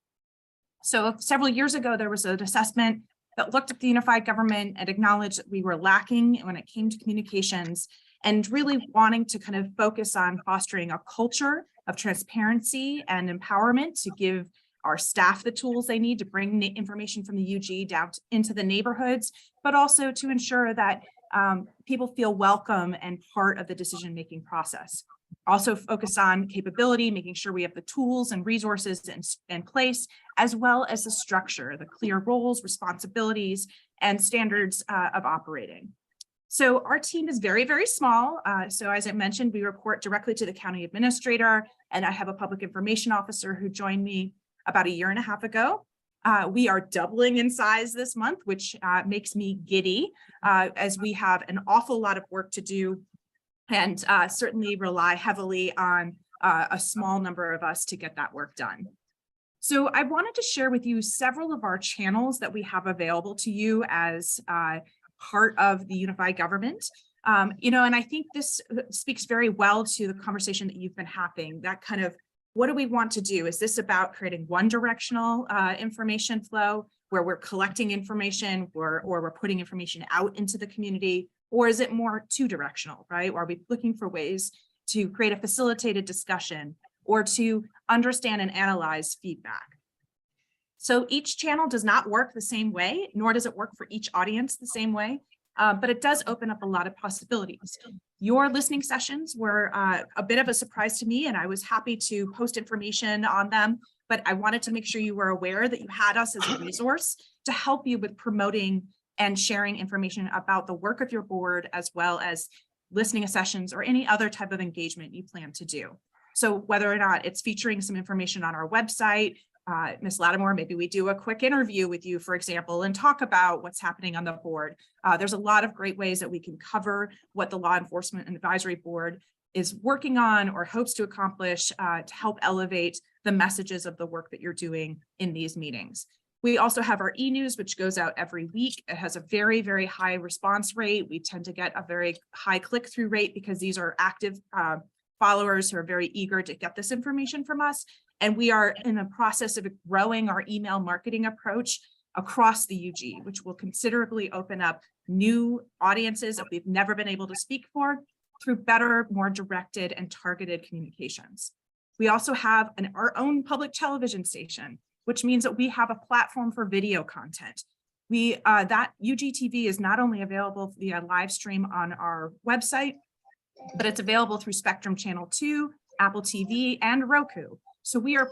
So several years ago, there was an assessment that looked at the unified government and acknowledged that we were lacking when it came to communications, and really wanting to kind of focus on fostering a culture of transparency and empowerment to give our staff the tools they need to bring information from the UG down into the neighborhoods, but also to ensure that people feel welcome and part of the decision-making process. Also focus on capability, making sure we have the tools and resources in place, as well as the structure, the clear roles, responsibilities, and standards of operating. So our team is very, very small. So as I mentioned, we report directly to the county administrator, and I have a public information officer who joined me about 1.5 years ago. We are doubling in size this month, which makes me giddy, as we have an awful lot of work to do, and certainly rely heavily on a small number of us to get that work done. So I wanted to share with you several of our channels that we have available to you as part of the unified government. And I think this speaks very well to the conversation that you've been having, that kind of, what do we want to do? Is this about creating one directional information flow where we're collecting information or we're putting information out into the community? Or is it more two-directional, right? Or are we looking for ways to create a facilitated discussion or to understand and analyze feedback? So each channel does not work the same way, nor does it work for each audience the same way, but it does open up a lot of possibilities. Your listening sessions were a bit of a surprise to me, and I was happy to post information on them, but I wanted to make sure you were aware that you had us as a resource to help you with promoting and sharing information about the work of your board, as well as listening sessions or any other type of engagement you plan to do. So whether or not it's featuring some information on our website, Ms. Lattimore, maybe we do a quick interview with you, for example, and talk about what's happening on the board. There's a lot of great ways that we can cover what the Law Enforcement Advisory Board is working on or hopes to accomplish to help elevate the messages of the work that you're doing in these meetings. We also have our e-news, which goes out every week. It has a very, very high response rate. We tend to get a very high click-through rate because these are active followers who are very eager to get this information from us. And we are in the process of growing our email marketing approach across the UG, which will considerably open up new audiences that we've never been able to speak for through better, more directed and targeted communications. We also have our own public television station, which means that we have a platform for video content. That UGTV is not only available via live stream on our website, but it's available through Spectrum Channel 2, Apple TV, and Roku. So we are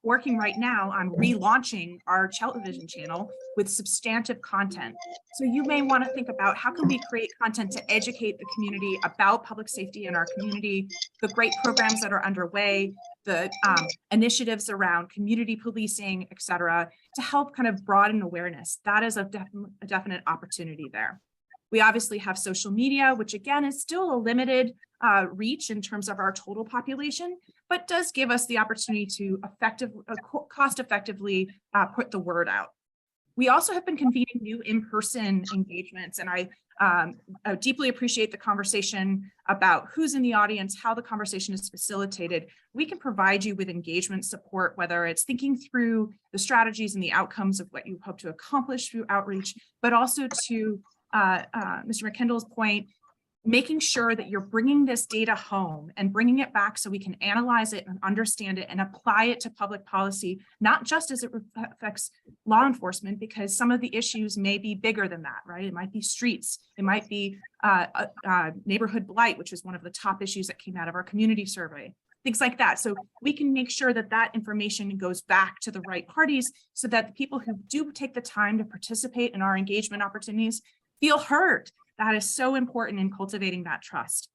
working right now on relaunching our television channel with substantive content. So you may want to think about how can we create content to educate the community about public safety in our community, the great programs that are underway, the initiatives around community policing, et cetera, to help kind of broaden awareness. That is a definite opportunity there. We obviously have social media, which again is still a limited reach in terms of our total population, but does give us the opportunity to cost effectively put the word out. We also have been convening new in-person engagements, and I deeply appreciate the conversation about who's in the audience, how the conversation is facilitated. We can provide you with engagement support, whether it's thinking through the strategies and the outcomes of what you hope to accomplish through outreach, but also to Mr. McKendall's point, making sure that you're bringing this data home and bringing it back so we can analyze it and understand it and apply it to public policy, not just as it affects law enforcement, because some of the issues may be bigger than that, right? It might be streets, it might be neighborhood blight, which is one of the top issues that came out of our community survey, things like that. So we can make sure that that information goes back to the right parties so that the people who do take the time to participate in our engagement opportunities feel heard. That is so important in cultivating that trust.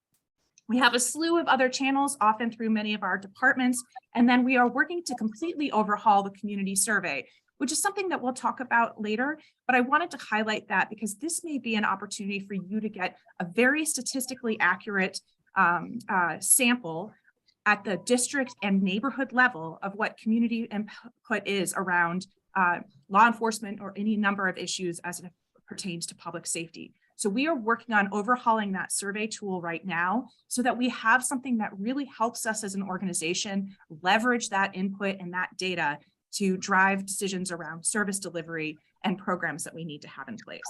We have a slew of other channels, often through many of our departments, and then we are working to completely overhaul the community survey. which is something that we'll talk about later. But I wanted to highlight that because this may be an opportunity for you to get a very statistically accurate sample at the district and neighborhood level of what community input is around law enforcement or any number of issues as it pertains to public safety. So we are working on overhauling that survey tool right now so that we have something that really helps us as an organization leverage that input and that data to drive decisions around service delivery and programs that we need to have in place.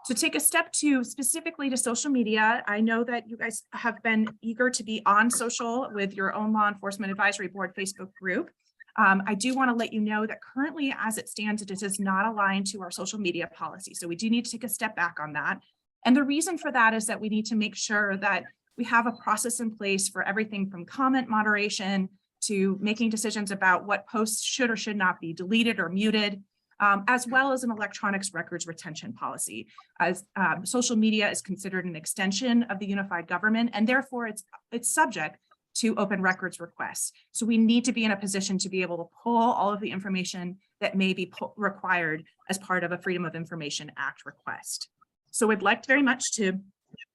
To take a step specifically to social media, I know that you guys have been eager to be on social with your own Law Enforcement Advisory Board Facebook group. I do want to let you know that currently, as it stands, it does not align to our social media policy. So we do need to take a step back on that. And the reason for that is that we need to make sure that we have a process in place for everything from comment moderation to making decisions about what posts should or should not be deleted or muted, as well as an electronics records retention policy, as social media is considered an extension of the unified government, and therefore it's subject to open records requests. So we need to be in a position to be able to pull all of the information that may be required as part of a Freedom of Information Act request. So I'd like very much to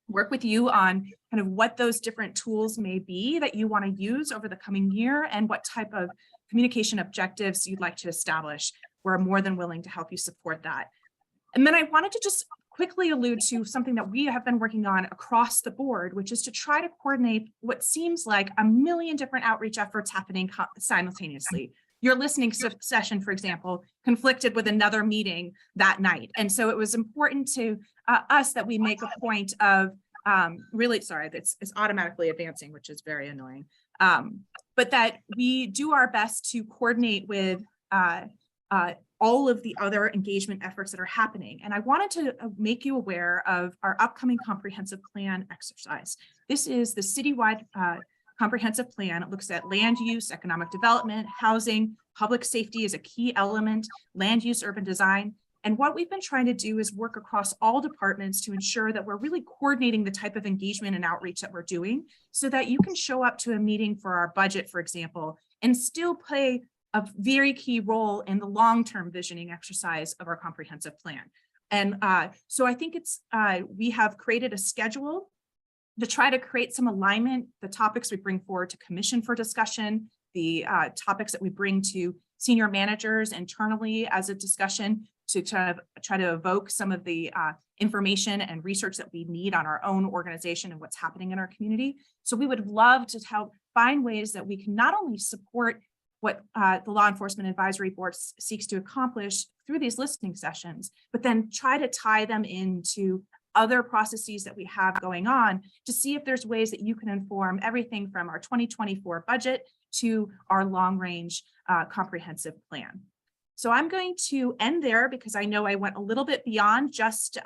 work with you on kind of what those different tools may be that you want to use over the coming year and what type of communication objectives you'd like to establish. We're more than willing to help you support that. And then I wanted to just quickly allude to something that we have been working on across the board, which is to try to coordinate what seems like a million different outreach efforts happening simultaneously. Your listening session, for example, conflicted with another meeting that night. And so it was important to us that we make a point of really, sorry, it's automatically advancing, which is very annoying, but that we do our best to coordinate with all of the other engagement efforts that are happening. And I wanted to make you aware of our upcoming comprehensive plan exercise. This is the citywide comprehensive plan. It looks at land use, economic development, housing, public safety is a key element, land use, urban design. And what we've been trying to do is work across all departments to ensure that we're really coordinating the type of engagement and outreach that we're doing so that you can show up to a meeting for our budget, for example, and still play a very key role in the long-term visioning exercise of our comprehensive plan. And so I think we have created a schedule to try to create some alignment, the topics we bring forward to commission for discussion, the topics that we bring to senior managers internally as a discussion to try to evoke some of the information and research that we need on our own organization and what's happening in our community. So we would love to help find ways that we can not only support what the Law Enforcement Advisory Board seeks to accomplish through these listening sessions, but then try to tie them into other processes that we have going on to see if there's ways that you can inform everything from our 2024 budget to our long-range comprehensive plan. So I'm going to end there because I know I went a little bit beyond just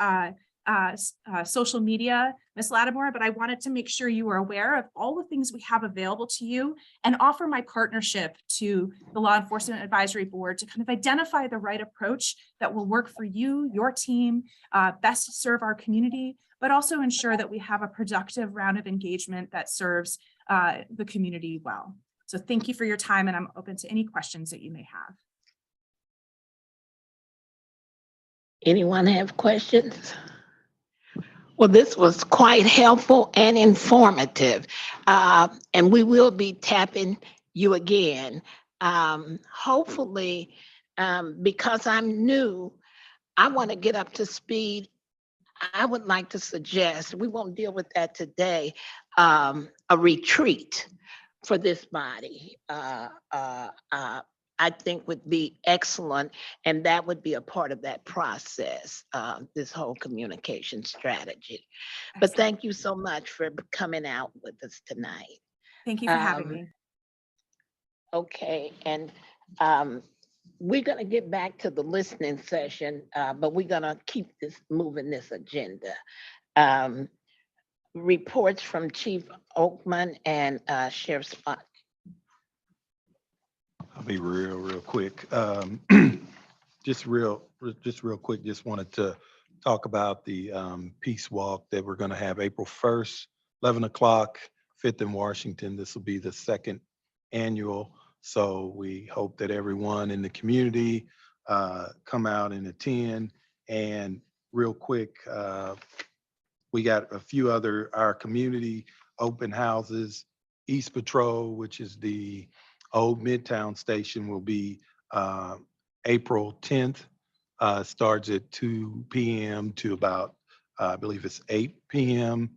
social media, Ms. Lattimore, but I wanted to make sure you were aware of all the things we have available to you and offer my partnership to the Law Enforcement Advisory Board to kind of identify the right approach that will work for you, your team, best serve our community, but also ensure that we have a productive round of engagement that serves the community well. So thank you for your time, and I'm open to any questions that you may have. Anyone have questions? Well, this was quite helpful and informative, and we will be tapping you again. Hopefully, because I'm new, I want to get up to speed. I would like to suggest, we won't deal with that today, a retreat for this body. I think would be excellent, and that would be a part of that process, this whole communication strategy. But thank you so much for coming out with us tonight. Thank you for having me. Okay, and we're going to get back to the listening session, but we're going to keep moving this agenda. Reports from Chief Oakman and Sheriff Soptick. I'll be real quick. Just real quick, just wanted to talk about the peace walk that we're going to have April 1st, 11 o'clock, 5th in Washington. This will be the second annual So we hope that everyone in the community come out and attend. And real quick, we got a few other, our community open houses. East Patrol, which is the old Midtown station, will be April 10th. Starts at 2 p.m. to about, I believe it's 8 p.m.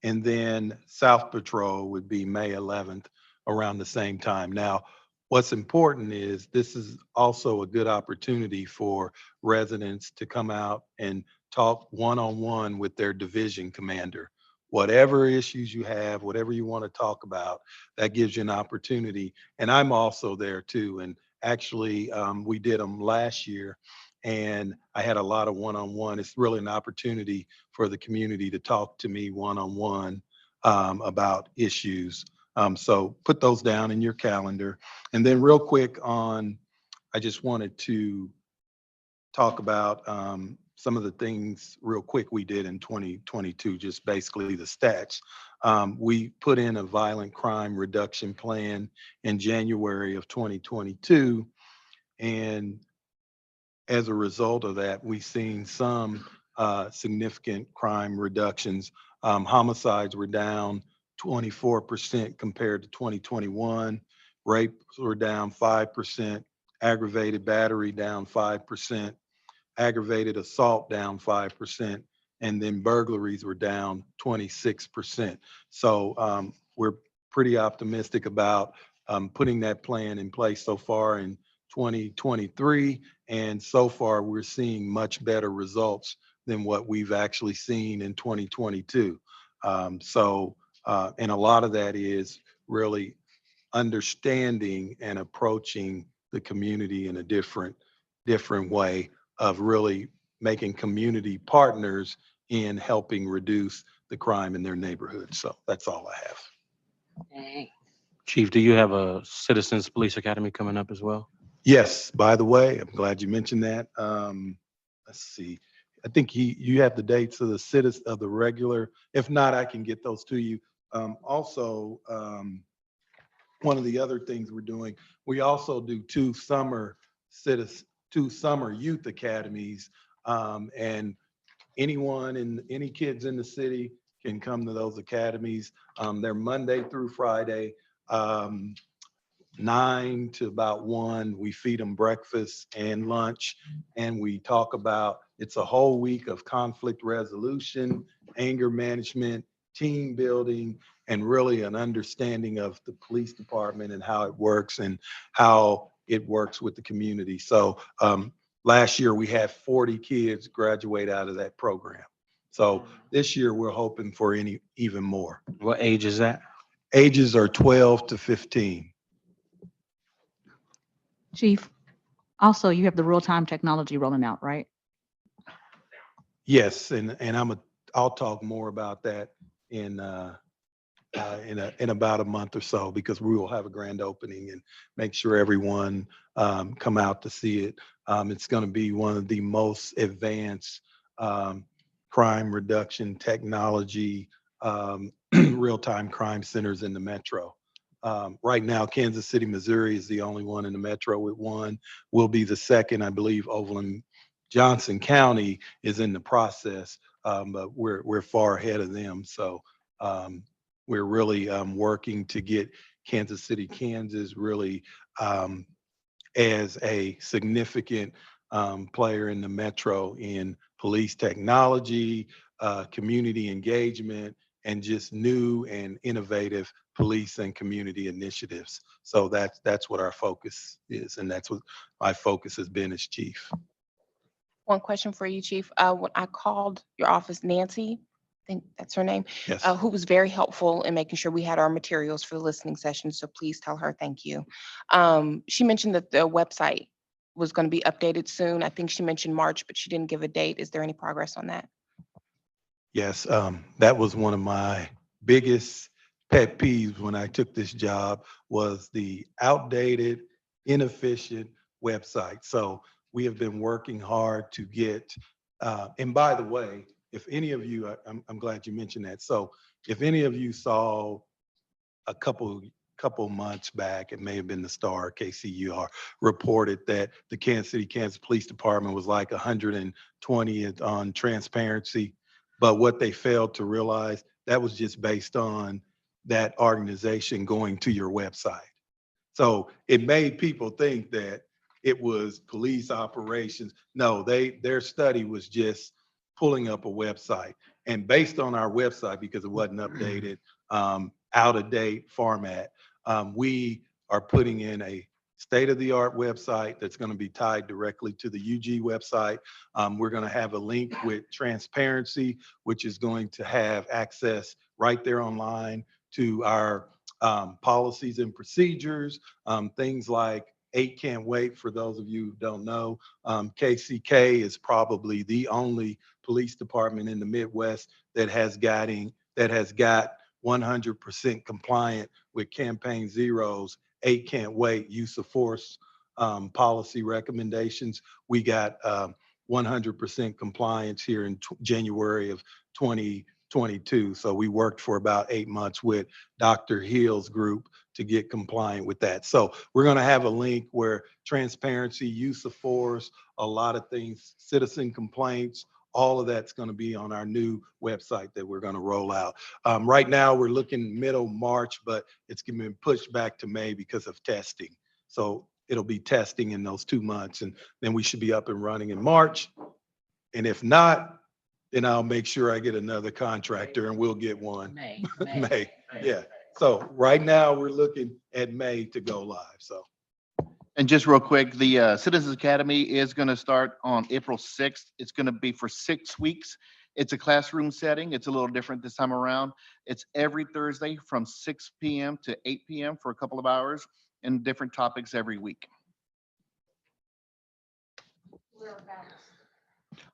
And then South Patrol would be May 11th around the same time. Now, what's important is this is also a good opportunity for residents to come out and talk one-on-one with their division commander. Whatever issues you have, whatever you want to talk about, that gives you an opportunity. And I'm also there too. And actually, we did them last year and I had a lot of one-on-one. It's really an opportunity for the community to talk to me one-on-one about issues. So put those down in your calendar. And then real quick I just wanted to talk about some of the things real quick we did in 2022, just basically the stats. We put in a violent crime reduction plan in January of 2022. And as a result of that, we've seen some significant crime reductions. Homicides were down 24% compared to 2021. Rapes were down 5%. Aggravated battery down 5%. Aggravated assault down 5%. And then burglaries were down 26%. So we're pretty optimistic about putting that plan in place so far in 2023. And so far, we're seeing much better results than what we've actually seen in 2022. And a lot of that is really understanding and approaching the community in a different way of really making community partners in helping reduce the crime in their neighborhood. So that's all I have. Chief, do you have a Citizens Police Academy coming up as well? Yes, by the way, I'm glad you mentioned that. Let's see. I think you have the dates of the regular. If not, I can get those to you. Also, one of the other things we're doing, we also do two summer youth academies, and any kids in the city can come to those academies. They're Monday through Friday. 9 to about 1, we feed them breakfast and lunch, and we talk about, it's a whole week of conflict resolution, anger management, team building, and really an understanding of the police department and how it works and how it works with the community. So last year we had 40 kids graduate out of that program. So this year we're hoping for even more. What age is that? Ages are 12 to 15. Chief, also you have the real-time technology rolling out, right? Yes, and I'll talk more about that in about a month or so, because we will have a grand opening and make sure everyone come out to see it. It's going to be one of the most advanced crime reduction technology real-time crime centers in the metro. Right now, Kansas City, Missouri is the only one in the metro with one. We'll be the second. I believe Overland Johnson County is in the process, but we're far ahead of them. So we're really working to get Kansas City, Kansas really as a significant player in the metro in police technology, community engagement, and just new and innovative police and community initiatives. So that's what our focus is, and that's what my focus has been as chief. One question for you, Chief. When I called your office, Nancy, I think that's her name, Yes. who was very helpful in making sure we had our materials for the listening session. So please tell her thank you. She mentioned that the website was going to be updated soon. I think she mentioned March, but she didn't give a date. Is there any progress on that? Yes, that was one of my biggest pet peeves when I took this job, was the outdated, inefficient website. So we have been working hard to get, and by the way, if any of you, I'm glad you mentioned that. So if any of you saw a couple couple months back, it may have been the Star, KCUR, reported that the Kansas City, Kansas Police Department was like 120 on transparency. But what they failed to realize, that was just based on that organization going to your website. So it made people think that it was police operations. No, their study was just pulling up a website. And based on our website, because it wasn't updated, out of date format, we are putting in a state-of-the-art website that's going to be tied directly to the UG website. We're going to have a link with transparency, which is going to have access right there online to our policies and procedures, things like 8 Can't Wait. For those of you who don't know, KCK is probably the only police department in the Midwest that has got 100% compliant with Campaign Zero's 8 Can't Wait use of force policy recommendations. We got 100% compliance here in January of 2022. So we worked for about 8 months with Dr. Hill's group to get compliant with that. So we're going to have a link where transparency, use of force, a lot of things, citizen complaints, all of that's going to be on our new website that we're going to roll out. Right now, we're looking middle March, but it's going to be pushed back to May because of testing. So it'll be testing in those 2 months, and then we should be up and running in March. And if not, then I'll make sure I get another contractor and we'll get one. May. Yeah. So right now we're looking at May to go live. So. And just real quick, the Citizens Academy is going to start on April 6th. It's going to be for 6 weeks. It's a classroom setting. It's a little different this time around. It's every Thursday from 6 p.m. to 8 p.m. for a couple of hours and different topics every week.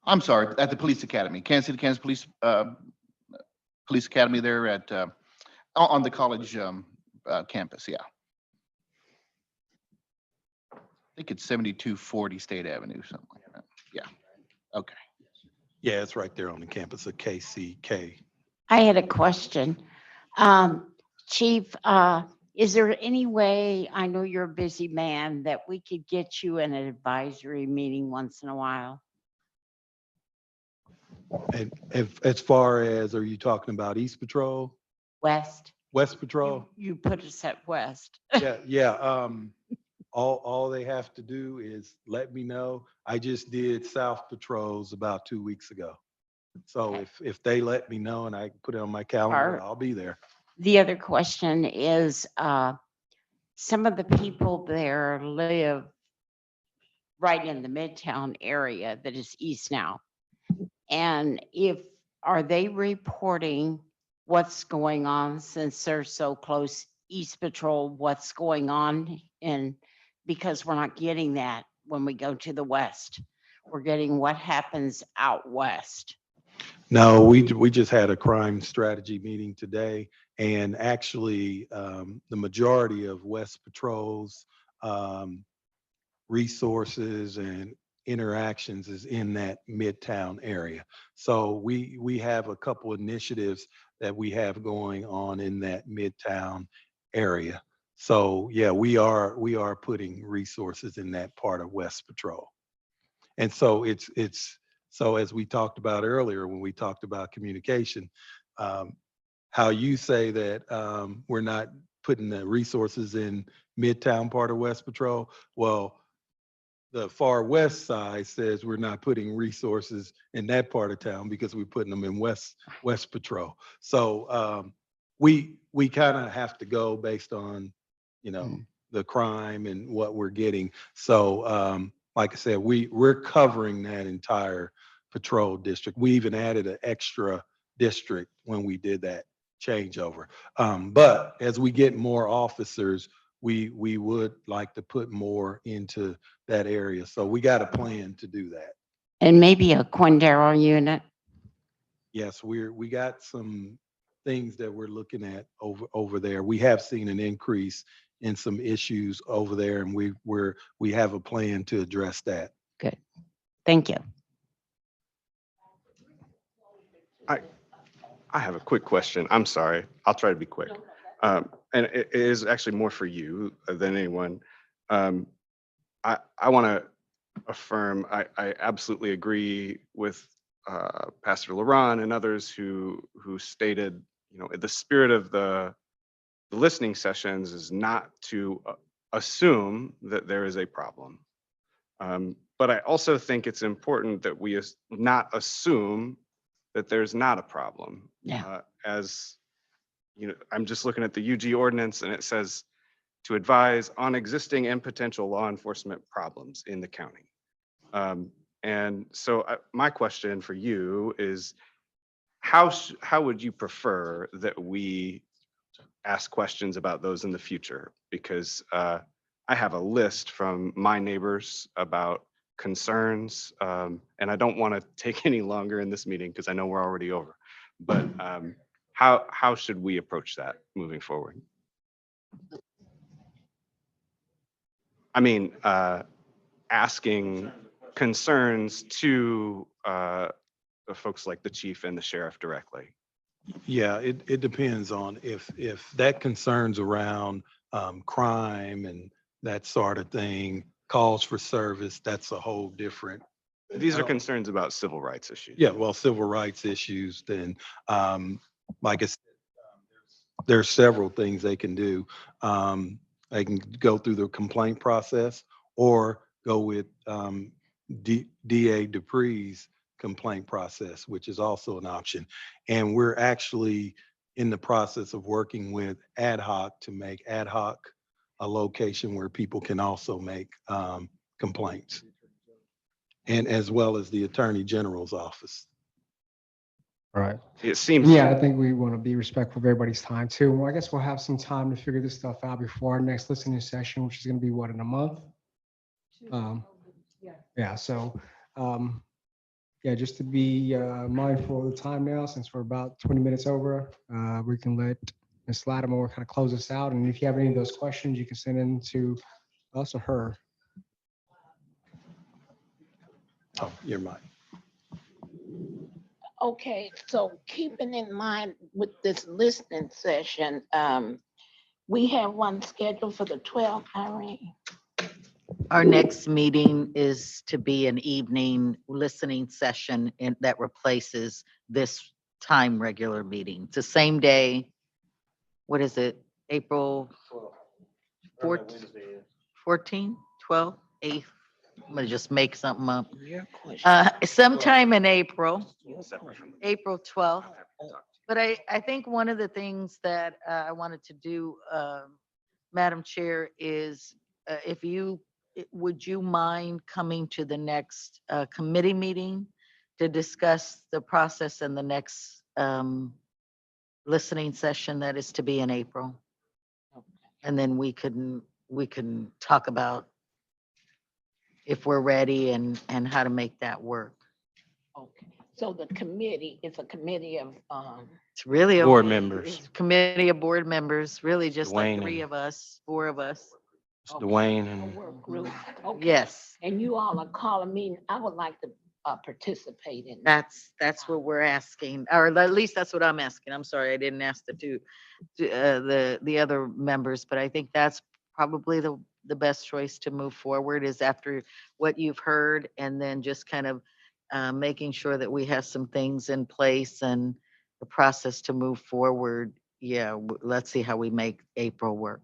I'm sorry, at the Police Academy, Kansas City, Kansas Police Police Academy there at on the college campus. Yeah. I think it's 7240 State Avenue, something like that. Yeah. Okay. Yeah, it's right there on the campus of KCK. I had a question. Chief, is there any way, I know you're a busy man, that we could get you an advisory meeting once in a while? And as far as, are you talking about East Patrol? West? West Patrol? You put us at West. Yeah. All they have to do is let me know. I just did South Patrols about 2 weeks ago. So Okay. if they let me know and I can put it on my calendar, I'll be there. The other question is, some of the people there live right in the Midtown area that is east now. And are they reporting what's going on since they're so close, East Patrol, what's going on? And because we're not getting that when we go to the west, we're getting what happens out west. No, we just had a crime strategy meeting today, and actually the majority of West Patrol's resources and interactions is in that Midtown area. So we have a couple initiatives that we have going on in that Midtown area. So yeah, we are putting resources in that part of West Patrol. And so so as we talked about earlier, when we talked about communication, how you say that we're not putting the resources in Midtown part of West Patrol. Well, the far west side says we're not putting resources in that part of town because we're putting them in West Patrol. So we kind of have to go based on, the crime and what we're getting. So like I said, we're covering that entire patrol district. We even added an extra district when we did that changeover. But as we get more officers, we would like to put more into that area. So we got a plan to do that. And maybe a Quindaro unit. Yes, we got some things that we're looking at over there. We have seen an increase in some issues over there, and we have a plan to address that. Good. Thank you. I have a quick question. I'm sorry. I'll try to be quick. And it is actually more for you than anyone. I want to affirm, I absolutely agree with Pastor Laron and others who stated, the spirit of the listening sessions is not to assume that there is a problem. But I also think it's important that we not assume that there's not a problem. Yeah. As I'm just looking at the UG ordinance and it says to advise on existing and potential law enforcement problems in the county. And so my question for you is, how would you prefer that we ask questions about those in the future? Because I have a list from my neighbors about concerns, and I don't want to take any longer in this meeting because I know we're already over. But how should we approach that moving forward? I mean, asking concerns to the folks like the chief and the sheriff directly. Yeah, it depends on if that concerns around crime and that sort of thing, calls for service, that's a whole different. These are concerns about civil rights issues. Yeah, well, civil rights issues, then, like I said, there's several things they can do. They can go through the complaint process or go with DA Dupree's complaint process, which is also an option. And we're actually in the process of working with ad hoc to make ad hoc a location where people can also make complaints. And as well as the Attorney General's office. Right. It seems. Yeah, I think we want to be respectful of everybody's time too. Well, I guess we'll have some time to figure this stuff out before our next listening session, which is going to be what, in a month? Yeah, so, yeah, just to be mindful of the time now, since we're about 20 minutes over, we can let Ms. Lattimore kind of close us out. And if you have any of those questions, you can send in to us or her. Oh, you're mine. Okay, so keeping in mind with this listening session, we have one scheduled for the 12th, Irene. Our next meeting is to be an evening listening session that replaces this time regular meeting. It's the same day. What is it? April 14th, 12th, 8th? I'm gonna just make something up. Sometime in April, April 12th. But I think one of the things that I wanted to do, Madam Chair, is would you mind coming to the next committee meeting to discuss the process in the next listening session that is to be in April? And then we can talk about if we're ready and how to make that work. Okay, so the committee is a committee of, It's really Board members. committee of board members, really just like Dwayne three and- of us, 4 of us. Dwayne a and work group. Okay. Yes, And you all are calling me, I would like to participate in that. that's what we're asking, or at least that's what I'm asking. I'm sorry, I didn't ask the other members, but I think that's probably the best choice to move forward is after what you've heard, and then just kind of making sure that we have some things in place and the process to move forward. Yeah, let's see how we make April work.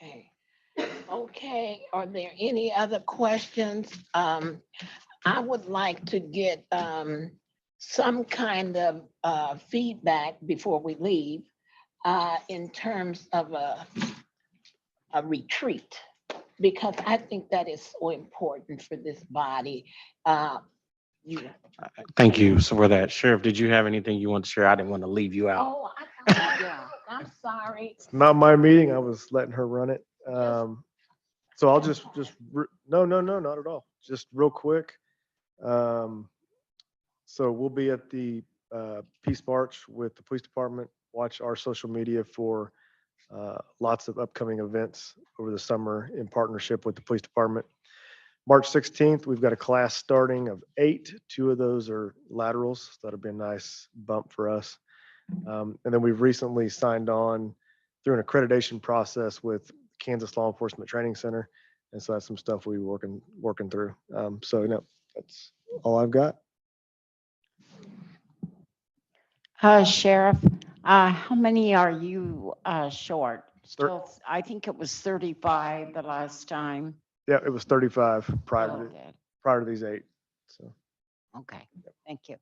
Okay. Okay, are there any other questions? I would like to get some kind of feedback before we leave in terms of a retreat, because I think that is so important for this body. thank you for that. Sheriff, did you have anything you want to share? I didn't want to leave you out. Oh, I'm sorry. Not my meeting. I was letting her run it. So I'll no, not at all. Just real quick. So we'll be at the Peace March with the police department. Watch our social media for lots of upcoming events over the summer in partnership with the police department. March 16th, we've got a class starting of 8. 2 of those are laterals. So that'll be a nice bump for us. And then we've recently signed on through an accreditation process with Kansas Law Enforcement Training Center. And so that's some stuff we working through. So, that's all I've got. Sheriff, how many are you short? Still, I think it was 35 the last time. Yeah, it was 35 Oh, prior to these 8. So. okay, thank you.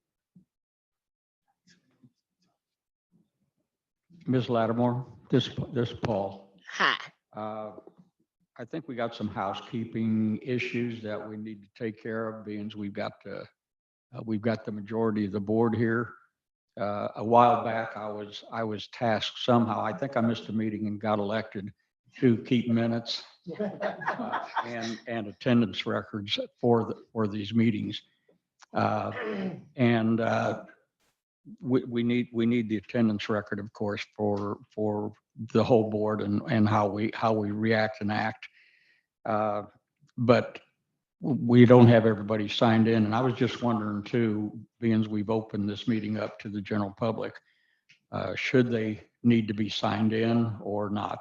Ms. Lattimore, this is Paul. Hi. I think we got some housekeeping issues that we need to take care of, being we've got the majority of the board here. A while back, I was tasked somehow, I think I missed a meeting and got elected to keep minutes and attendance records for these meetings. We need the attendance record, of course, for the whole board and how we react and act. But we don't have everybody signed in, and I was just wondering too, being as we've opened this meeting up to the general public, should they need to be signed in or not?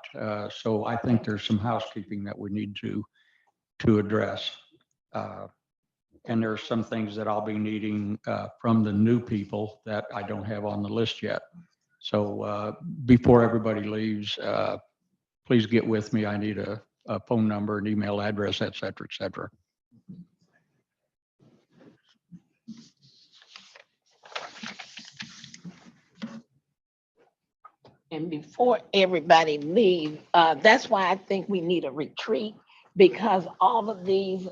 So I think there's some housekeeping that we need to address. And there are some things that I'll be needing from the new people that I don't have on the list yet. So before everybody leaves, please get with me. I need a phone number, an email address, et cetera, et cetera. And before everybody leave, that's why I think we need a retreat, because all of these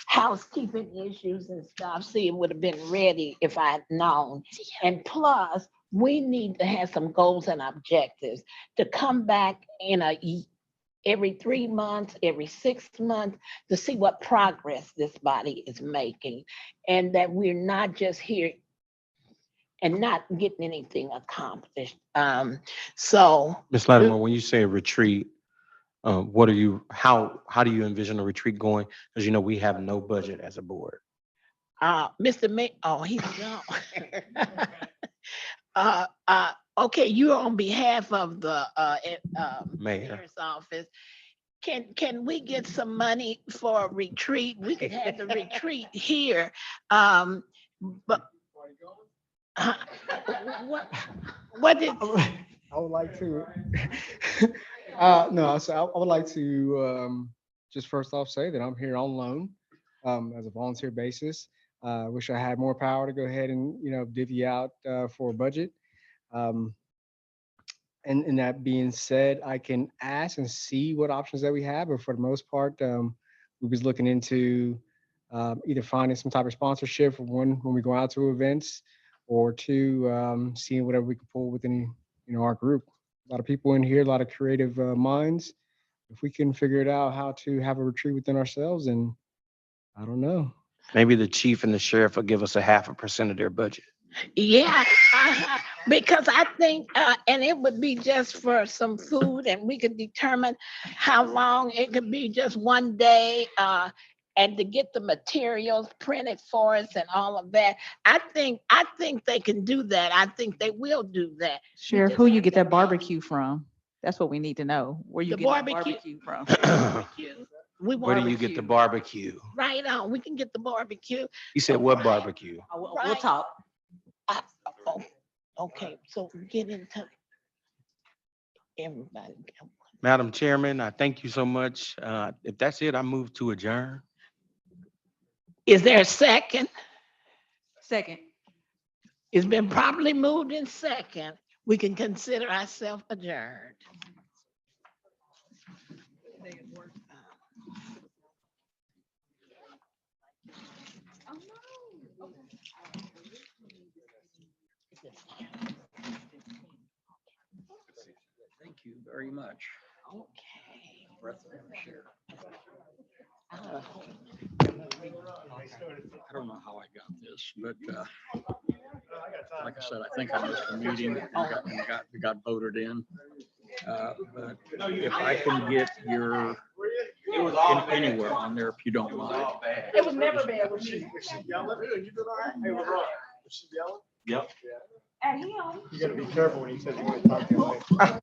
housekeeping issues and stuff, see, it would have been ready if I had known. And plus, we need to have some goals and objectives to come back in every 3 months, every 6 months, to see what progress this body is making, and that we're not just here and not getting anything accomplished. So Ms. Lattimore, when you say a retreat, how do you envision a retreat going? Because we have no budget as a board. Mr. May, he's gone. Okay, you're on behalf of the mayor's office. Can we get some money for a retreat? We could have the retreat here. But what is? I would like to. No, so I would like to just first off say that I'm here on loan as a volunteer basis. Wish I had more power to go ahead and divvy out for a budget. And that being said, I can ask and see what options that we have, but for the most part, we was looking into either finding some type of sponsorship for one when we go out to events, or two, seeing whatever we can pull within our group. A lot of people in here, a lot of creative minds. If we can figure it out how to have a retreat within ourselves, and I don't know. Maybe the chief and the sheriff will give us 0.5% of their budget. Yeah, because I think, and it would be just for some food, and we could determine how long. It could be just one day, and to get the materials printed for us and all of that. I think they can do that. I think they will do that. Sheriff, who you get that barbecue from? That's what we need to know. Where you The get the barbecue. barbecue from? Where do you get the barbecue? Right on. We can get the barbecue. You said what barbecue? We'll talk. Okay, so get into everybody. Madam Chairman, I thank you so much. If that's it, I move to adjourn. Is there a second? Second. It's been properly moved in second. We can consider ourselves adjourned. Thank you very much. Okay. Breath of fresh air. Uh, I don't know how I got this, but like I said, I think I missed a meeting and got voted in. But if I can get your anywhere on there, if you don't mind. It was never bad. Was she yelling? You did all right? Hey, was she yelling? Yep. And he You gotta be careful when he says you're gonna talk to him later.